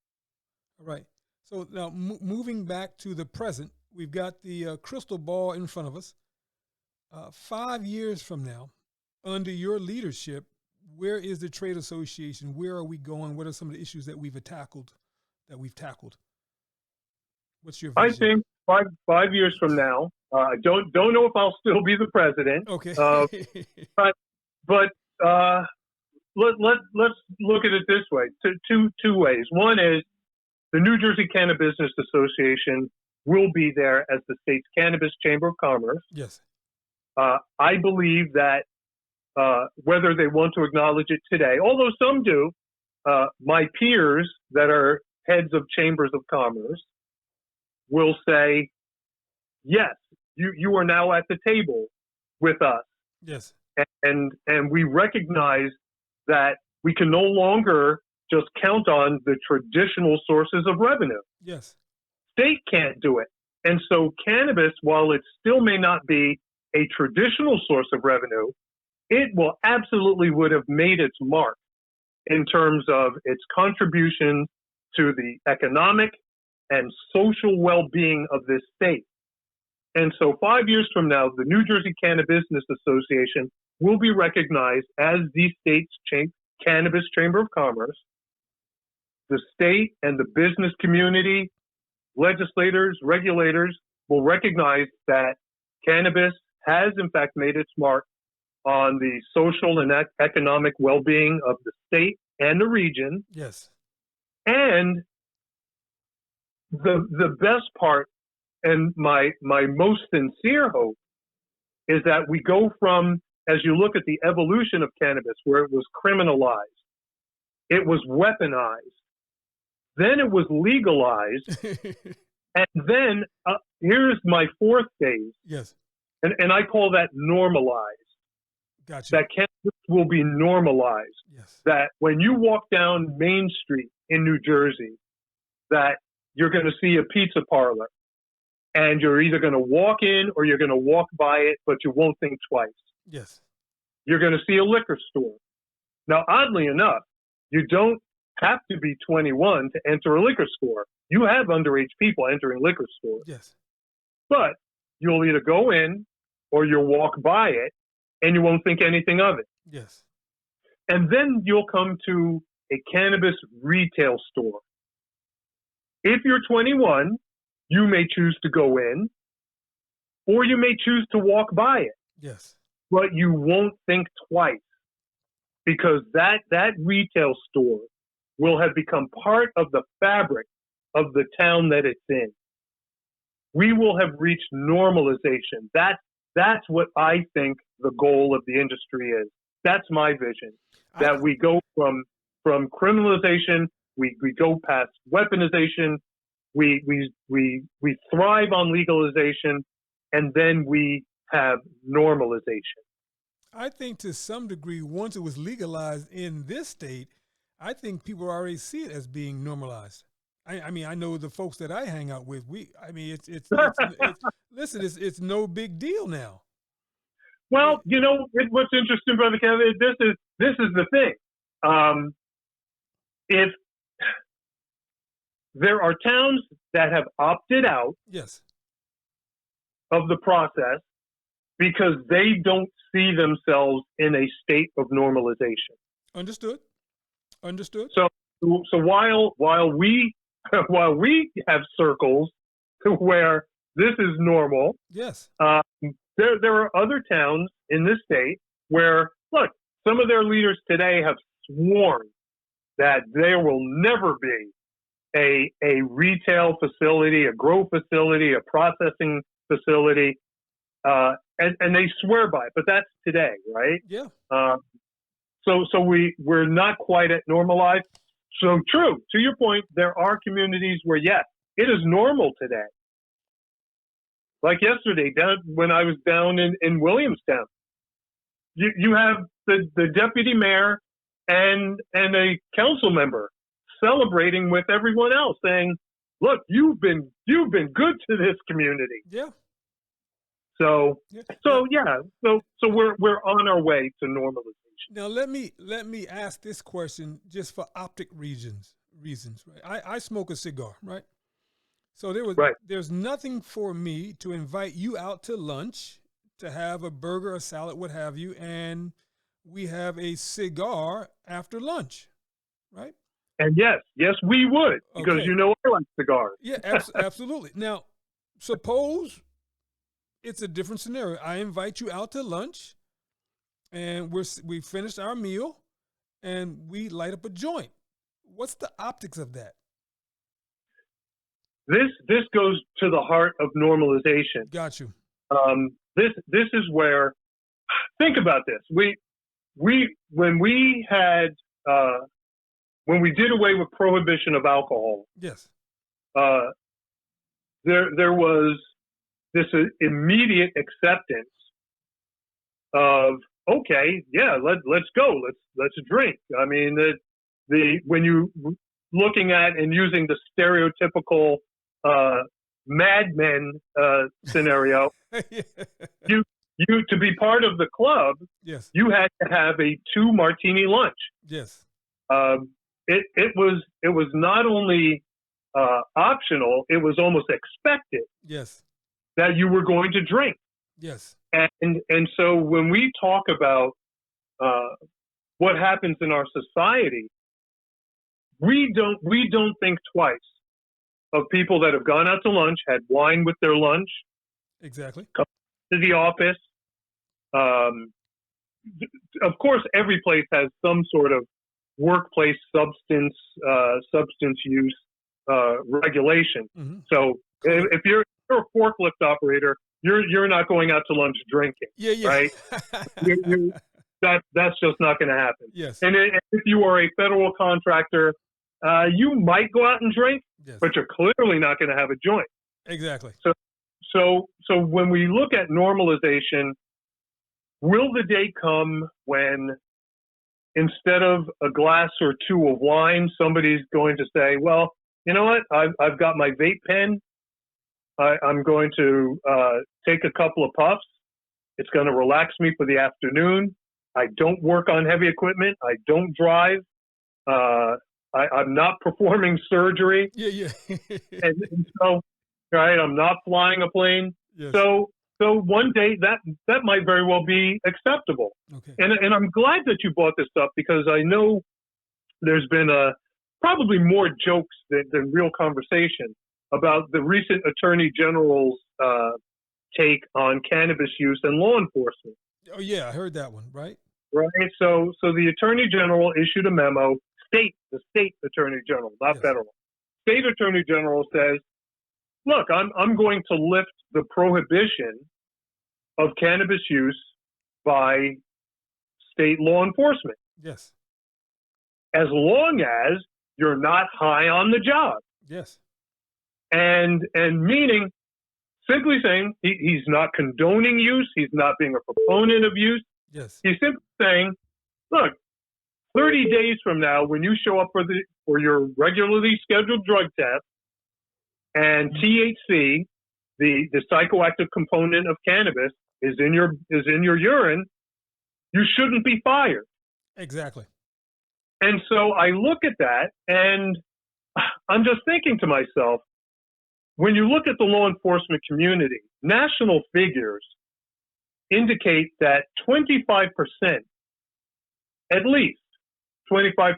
All right. So now moving back to the present, we've got the crystal ball in front of us. 5 years from now, under your leadership, where is the trade association? Where are we going? What are some of the issues that we've tackled? What's your vision? I think 5 years from now, don't know if I'll still be the president. Okay. But let's look at it this way. Two ways. One is the New Jersey CannaBusiness Association will be there as the state's cannabis chamber of commerce. Yes. I believe that whether they want to acknowledge it today, although some do, my peers that are heads of chambers of commerce will say, yes, you are now at the table with us. Yes. And we recognize that we can no longer just count on the traditional sources of revenue. Yes. State can't do it. And so cannabis, while it still may not be a traditional source of revenue, it will absolutely would have made its mark in terms of its contribution to the economic and social well-being of this state. And so 5 years from now, the New Jersey CannaBusiness Association will be recognized as the state's cannabis chamber of commerce. The state and the business community, legislators, regulators will recognize that cannabis has in fact made its mark on the social and economic well-being of the state and the region. Yes. And the best part and my most sincere hope is that we go from, as you look at the evolution of cannabis, where it was criminalized, it was weaponized, then it was legalized, and then here's my fourth phase. Yes. And I call that normalized. Gotcha. That cannabis will be normalized. Yes. That when you walk down Main Street in New Jersey, that you're going to see a pizza parlor, and you're either going to walk in or you're going to walk by it, but you won't think twice. Yes. You're going to see a liquor store. Now, oddly enough, you don't have to be 21 to enter a liquor store. You have underage people entering liquor stores. Yes. But you'll either go in or you'll walk by it, and you won't think anything of it. Yes. And then you'll come to a cannabis retail store. If you're 21, you may choose to go in, or you may choose to walk by it. Yes. But you won't think twice, because that retail store will have become part of the fabric of the town that it's in. We will have reached normalization. That's what I think the goal of the industry is. That's my vision. That we go from criminalization, we go past weaponization, we thrive on legalization, and then we have normalization. I think to some degree, once it was legalized in this state, I think people already see it as being normalized. I mean, I know the folks that I hang out with. It's it's no big deal now. Well, you know what's interesting, Brother Kevin. This is the thing. If there are towns that have opted out, yes, of the process because they don't see themselves in a state of normalization. Understood. So while we have circles where this is normal, yes, there are other towns in this state where, look, some of their leaders today have sworn that there will never be a retail facility, a grow facility, a processing facility, and they swear by it. But that's today, right? Yeah. So we're not quite at normalized. So true. To your point, there are communities where, yes, it is normal today. Like yesterday, when I was down in Williamstown, you have the deputy mayor and a council member celebrating with everyone else, saying, "Look, you've been good to this community." Yeah. So Yeah. so we're on our way to normalization. Now let me ask this question just for optic reasons, right? I smoke a cigar, right? So there's nothing for me to invite you out to lunch to have a burger, a salad, what have you, and we have a cigar after lunch, right? And yes, we would, because Okay. you know I like cigars. Yeah, absolutely. Now, suppose it's a different scenario. I invite you out to lunch, and we finished our meal, and we light up a joint. What's the optics of that? This goes to the heart of normalization. Got you. This is where, think about this. When we did away with prohibition of alcohol, Yes. there was this immediate acceptance of, okay, yeah, let's go, let's drink. I mean, when you looking at and using the stereotypical Mad Men scenario, you to be part of the club, Yes. you had to have a 2 martini lunch. Yes. It was not only optional, it was almost expected Yes. that you were going to drink. Yes. And so when we talk about what happens in our society, we don't think twice of people that have gone out to lunch, had wine with their lunch, Exactly. come to the office. Of course, every place has some sort of workplace substance use regulation. Mm-hmm. So if you're a forklift operator, you're not going out to lunch drinking. Yeah. Right? That's just not going to happen. Yes. And if you are a federal contractor, you might go out and drink, Yes. but you're clearly not going to have a joint. Exactly. So when we look at normalization, will the day come when instead of a glass or 2 of wine, somebody's going to say, well, you know what? I've got my vape pen. I'm going to take a couple of puffs. It's going to relax me for the afternoon. I don't work on heavy equipment. I don't drive. I'm not performing surgery. Yeah. and so, right, I'm not flying a plane. Yes. So one day that might very well be acceptable. Okay. And I'm glad that you brought this up, because I know there's been probably more jokes than real conversation about the recent Attorney General's take on cannabis use and law enforcement. Oh yeah, I heard that one. Right. Right. So the Attorney General issued a memo. The state Attorney General, not Yes. federal. State Attorney General says, look, I'm going to lift the prohibition of cannabis use by state law enforcement, Yes. as long as you're not high on the job. Yes. And meaning, simply saying, he's not condoning use, he's not being a proponent of use. Yes. He's simply saying, look, 30 days from now, when you show up for your regularly scheduled drug test, and THC, the psychoactive component of cannabis, is in your urine, you shouldn't be fired. Exactly. And so I look at that, and I'm just thinking to myself, when you look at the law enforcement community, national figures indicate that 25%, at least 25%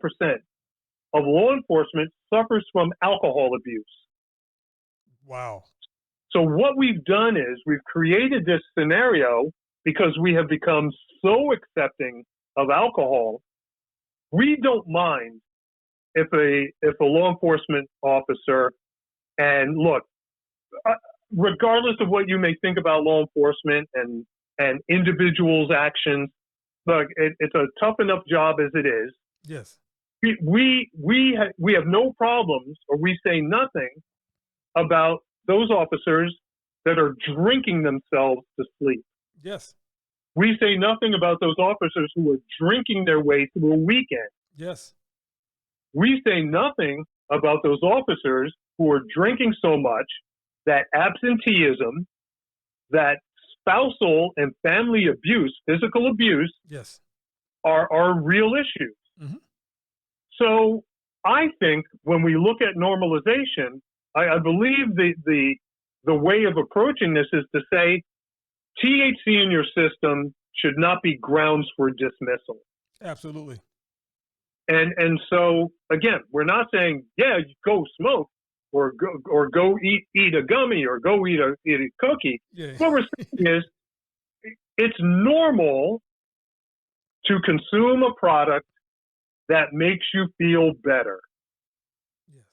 of law enforcement suffers from alcohol abuse. Wow. So what we've done is we've created this scenario, because we have become so accepting of alcohol. We don't mind if a law enforcement officer, and look, regardless of what you may think about law enforcement and individuals' actions, look, it's a tough enough job as it is. Yes. We have no problems, or we say nothing about those officers that are drinking themselves to sleep. Yes. We say nothing about those officers who are drinking their way through a weekend. Yes. We say nothing about those officers who are drinking so much that absenteeism, that spousal and family abuse, physical abuse, Yes. are real issues. Mm-hmm. So I think when we look at normalization, I believe the way of approaching this is to say THC in your system should not be grounds for dismissal. Absolutely. And so again, we're not saying, yeah, you go smoke or go eat a gummy or go eat a cookie. Yeah. What we're saying is it's normal to consume a product that makes you feel better. Yes.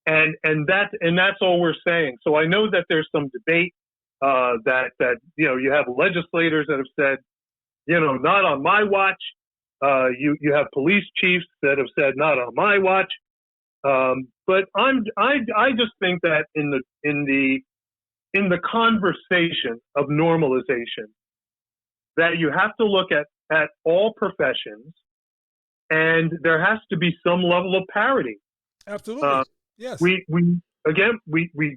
And that's all we're saying. So I know that there's some debate that you have legislators that have said, not on my watch. You have police chiefs that have said not on my watch. But I just think that in the conversation of normalization, that you have to look at all professions, and there has to be some level of parity. Absolutely. Yes. We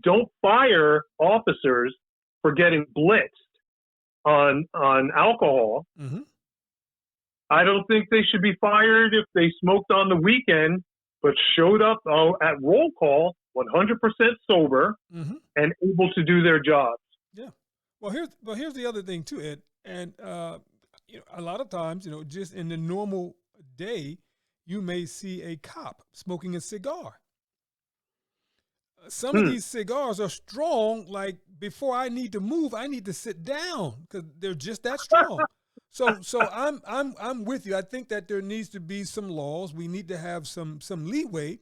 don't fire officers for getting blitzed on alcohol. Mm-hmm. I don't think they should be fired if they smoked on the weekend, but showed up at roll call 100% sober mm-hmm. and able to do their jobs. Yeah. Well, here's the other thing too, Ed. And a lot of times, just in the normal day, you may see a cop smoking a cigar. Some of these cigars are strong. Like before I need to move, I need to sit down because they're just that strong. So I'm with you. I think that there needs to be some laws. We need to have some leeway,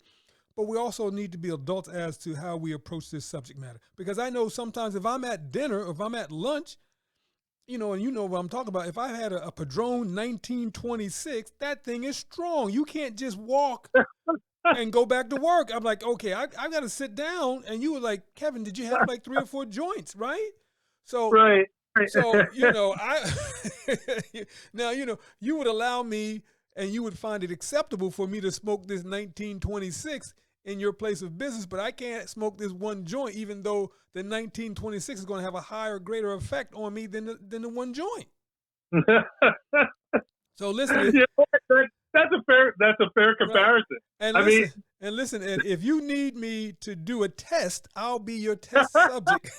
but we also need to be adults as to how we approach this subject matter. Because I know sometimes if I'm at dinner, or if I'm at lunch, and you know what I'm talking about. If I had a Padron 1926, that thing is strong. You can't just walk and go back to work. I'm like, okay, I got to sit down. And you were like, Kevin, did you have like 3 or 4 joints, right? So right. So, now, you would allow me and you would find it acceptable for me to smoke this 1926 in your place of business, but I can't smoke this one joint, even though the 1926 is going to have a higher, greater effect on me than the one joint. So listen, that's a fair comparison. Right. And listen, Ed, if you need me to do a test, I'll be your test subject.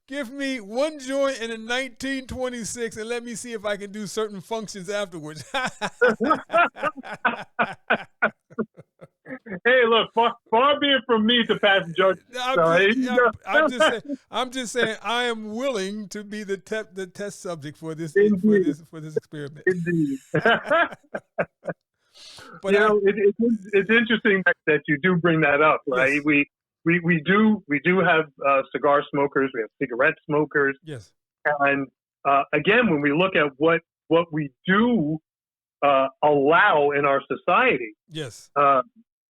Give me one joint in a 1926 and let me see if I can do certain functions afterwards. Hey, look, far be it from me to pass judgment. I'm just saying I am willing to be the test subject for this experiment. Indeed. But it's interesting that you do bring that up, right? Yes. We do have cigar smokers. We have cigarette smokers. Yes. And again, when we look at what we do allow in our society, yes,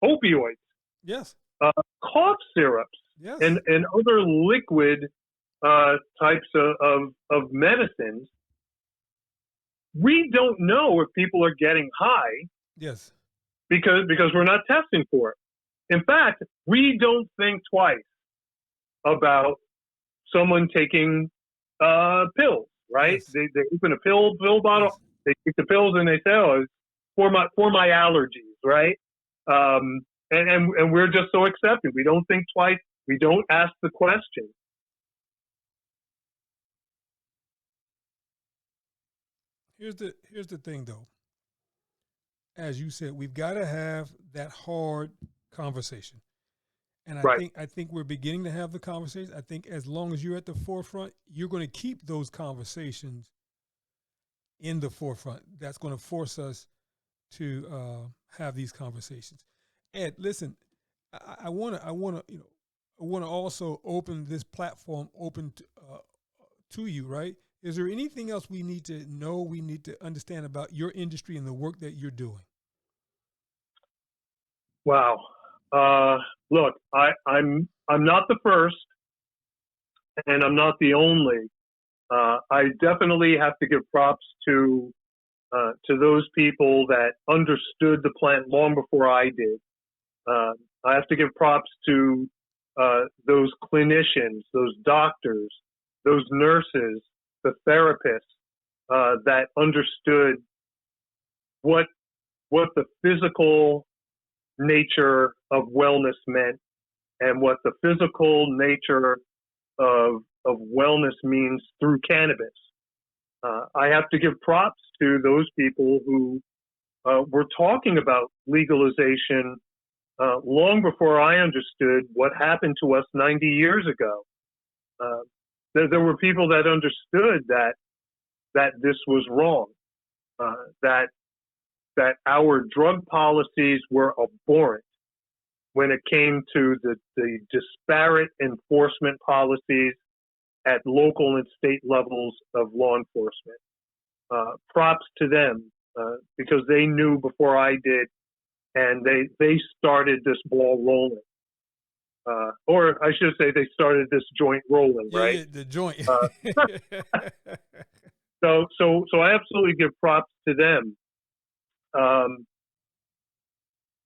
opioids, yes, cough syrups, yes, and other liquid types of medicines, we don't know if people are getting high. Yes. Because we're not testing for it. In fact, we don't think twice about someone taking pills, right? Yes. They open a pill bottle, yes. They take the pills and they say, "Oh, it's for my allergies," right? And we're just so accepting. We don't think twice. We don't ask the question. Here's the thing, though. As you said, we've got to have that hard conversation. And I think we're beginning to have the conversation. I think as long as you're at the forefront, you're going to keep those conversations in the forefront. That's going to force us to have these conversations. Ed, listen, I want to also open this platform to you, right? Is there anything else we need to know, we need to understand about your industry and the work that you're doing? Wow. Look, I'm not the first, and I'm not the only. I definitely have to give props to those people that understood the plant long before I did. I have to give props to those clinicians, those doctors, those nurses, the therapists that understood what the physical nature of wellness meant and what the physical nature of wellness means through cannabis. I have to give props to those people who were talking about legalization long before I understood what happened to us 90 years ago. There were people that understood that this was wrong, that our drug policies were abhorrent when it came to the disparate enforcement policies at local and state levels of law enforcement. Props to them because they knew before I did, and they started this ball rolling. Or I should say they started this joint rolling, right? Yeah, the joint. So I absolutely give props to them.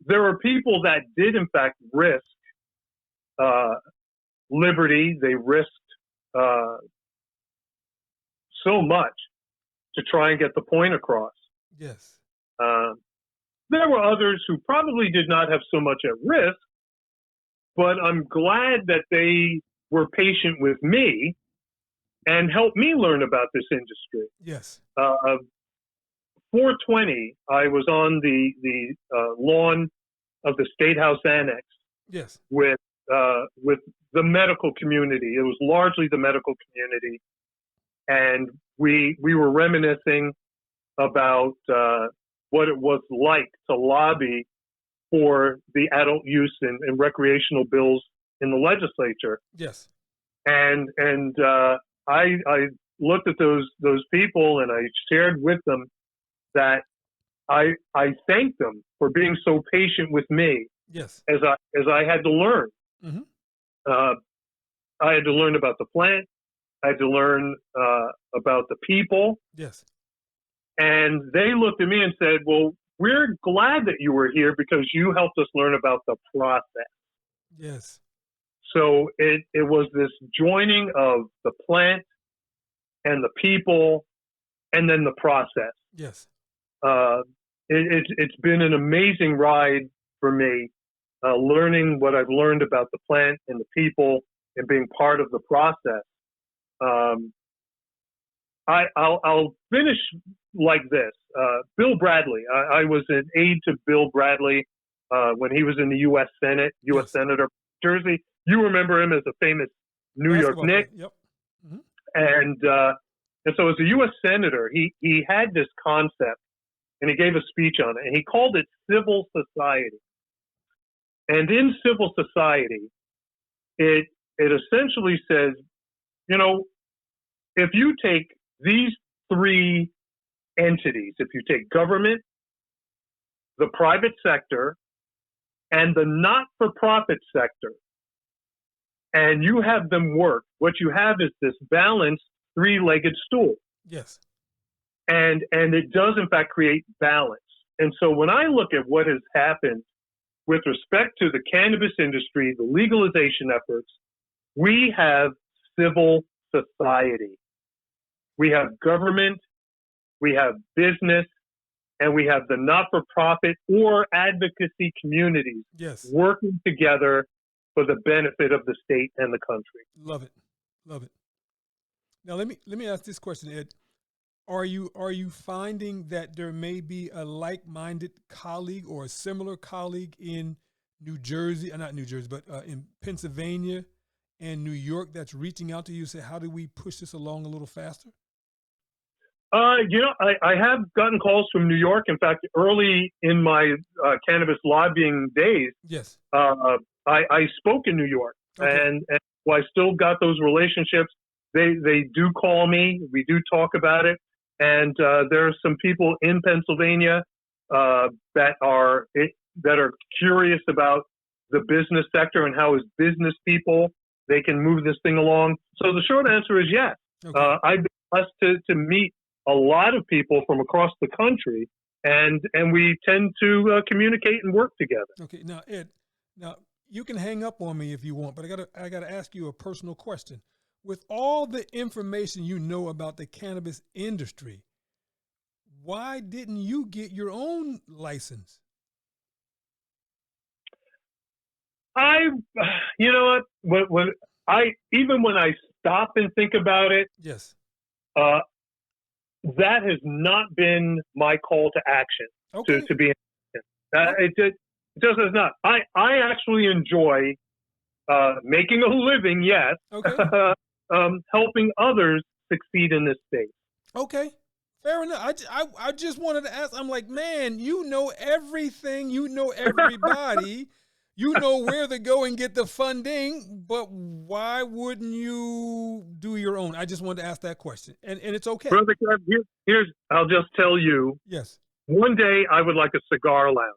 There are people that did, in fact, risk liberty. They risked so much to try and get the point across. Yes. There were others who probably did not have so much at risk, but I'm glad that they were patient with me and helped me learn about this industry. Yes. 420, I was on the lawn of the State House Annex. Yes. With the medical community. It was largely the medical community, and we were reminiscing about what it was like to lobby for the adult use and recreational bills in the legislature. Yes. And I looked at those people and I shared with them that I thanked them for being so patient with me. Yes. As I had to learn. Mm-hmm. I had to learn about the plant. I had to learn about the people. Yes. And they looked at me and said, well, we're glad that you were here because you helped us learn about the process. Yes. So it was this joining of the plant and the people and then the process. Yes. It's been an amazing ride for me, learning what I've learned about the plant and the people and being part of the process. I'll finish like this. Bill Bradley. I was an aide to Bill Bradley when he was in the U.S. Senate, U.S. Yes. Senator from Jersey. You remember him as a famous New York Knick. Yep. Mm-hmm. And so as a U.S. Senator, he had this concept, and he gave a speech on it, and he called it civil society. And in civil society, it essentially says, if you take these three entities, if you take government, the private sector, and the not-for-profit sector, and you have them work, what you have is this balanced three-legged stool. Yes. And it does, in fact, create balance. And so when I look at what has happened with respect to the cannabis industry, the legalization efforts, we have civil society. We have government, we have business, and we have the not-for-profit or advocacy communities working together for the benefit of the state and the country. Love it. Love it. Now let me ask this question, Ed. Are you finding that there may be a like-minded colleague or a similar colleague in New Jersey, not New Jersey, but in Pennsylvania and New York that's reaching out to you and say, how do we push this along a little faster? I have gotten calls from New York. In fact, early in my cannabis lobbying days, yes, I spoke in New York, and I still got those relationships. They do call me. We do talk about it, and there are some people in Pennsylvania that are curious about the business sector and how, as business people, they can move this thing along. So the short answer is yes. Okay. I've been blessed to meet a lot of people from across the country, and we tend to communicate and work together. Okay. Now, Ed, you can hang up on me if you want, but I gotta ask you a personal question. With all the information you know about the cannabis industry, why didn't you get your own license? You know what? When I stop and think about it, Yes. That has not been my call to action. Okay. To be it just has not. I actually enjoy making a living, yes, Okay. helping others succeed in this space. Okay. Fair enough. I just wanted to ask. I'm like, man, you know everything. You know everybody. You know where to go and get the funding, but why wouldn't you do your own? I just wanted to ask that question, and it's okay. Brother Kev, I'll just tell you. Yes. One day I would like a cigar lounge.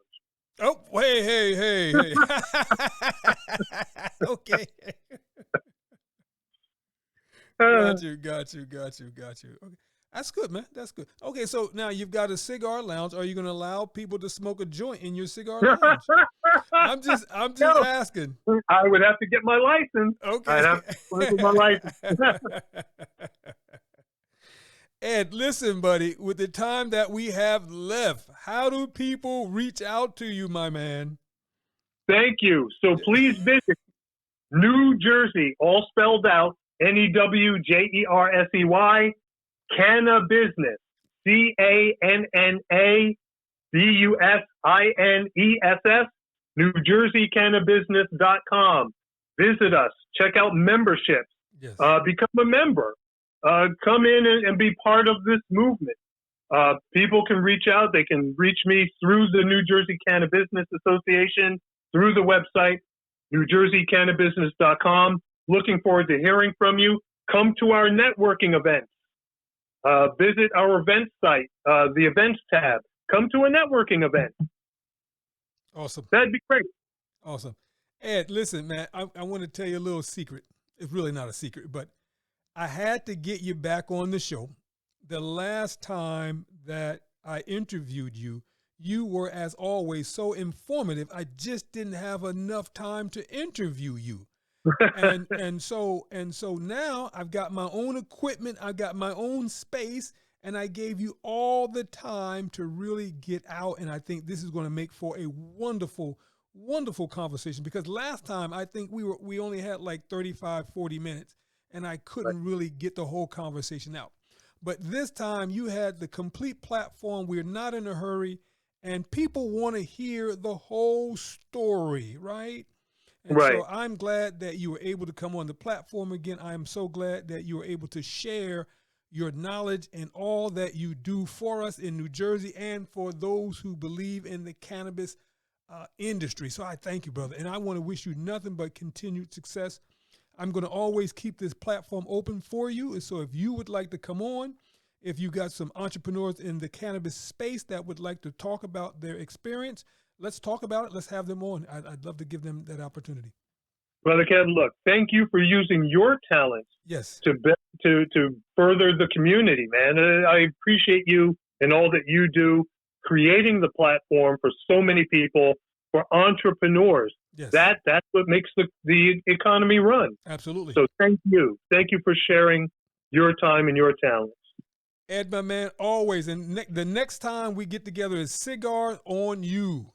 Oh, hey. Okay. Got you. Okay. That's good, man. That's good. Okay, so now you've got a cigar lounge. Are you going to allow people to smoke a joint in your cigar lounge? I'm just asking. I would have to get my license. Okay. I'd have to get my license. Ed, listen, buddy, with the time that we have left, how do people reach out to you, my man? Thank you. So please visit New Jersey, all spelled out, NEWJERSEY, CannaBusiness, CANNABUSINESS, NewJerseyCannaBusiness.com. Visit us. Check out memberships. Yes. Become a member. Come in and be part of this movement. People can reach out. They can reach me through the New Jersey CannaBusiness Association, through the website, NewJerseyCannaBusiness.com. Looking forward to hearing from you. Come to our networking events. Visit our event site, the events tab. Come to a networking event. Awesome. That'd be great. Awesome. Ed, listen, man, I want to tell you a little secret. It's really not a secret, but I had to get you back on the show. The last time that I interviewed you, you were, as always, so informative. I just didn't have enough time to interview you. and so now I've got my own equipment, I've got my own space, and I gave you all the time to really get out. And I think this is going to make for a wonderful, wonderful conversation, because last time I think we only had like 35, 40 minutes, and I couldn't really get the whole conversation out. But this time you had the complete platform. We're not in a hurry, and people want to hear the whole story, right? And right. So I'm glad that you were able to come on the platform again. I am so glad that you were able to share your knowledge and all that you do for us in New Jersey and for those who believe in the cannabis industry. So I thank you, brother. And I want to wish you nothing but continued success. I'm going to always keep this platform open for you. And so if you would like to come on, if you got some entrepreneurs in the cannabis space that would like to talk about their experience, let's talk about it. Let's have them on. I'd love to give them that opportunity. Brother Ken, look, thank you for using your talents Yes. to further the community, man. I appreciate you and all that you do, creating the platform for so many people, for entrepreneurs. Yes. That's what makes the economy run. Absolutely. So thank you. Thank you for sharing your time and your talents. Ed, my man, always. And the next time we get together is cigar on you.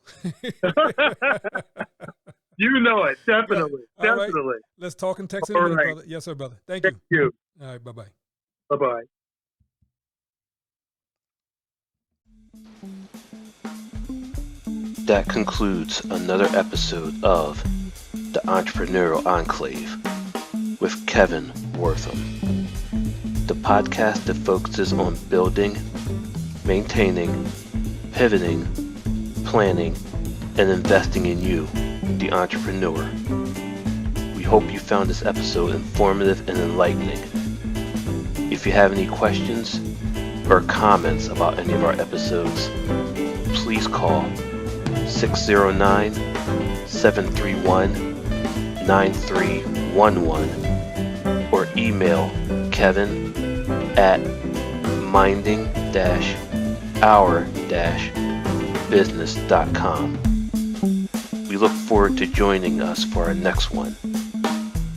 You know it. Definitely. All right. Definitely. Let's talk and text in a All minute, right. brother. Yes, sir, brother. Thank Thank you. you. All right, bye-bye. Bye-bye. That concludes another episode of The Entrepreneurial Enclave with Kevin Wortham, the podcast that focuses on building, maintaining, pivoting, planning, and investing in you, the entrepreneur. We hope you found this episode informative and enlightening. If you have any questions or comments about any of our episodes, please call 609-731-9311 or email kevin@minding-our-business.com. We look forward to joining us for our next one.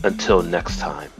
Until next time.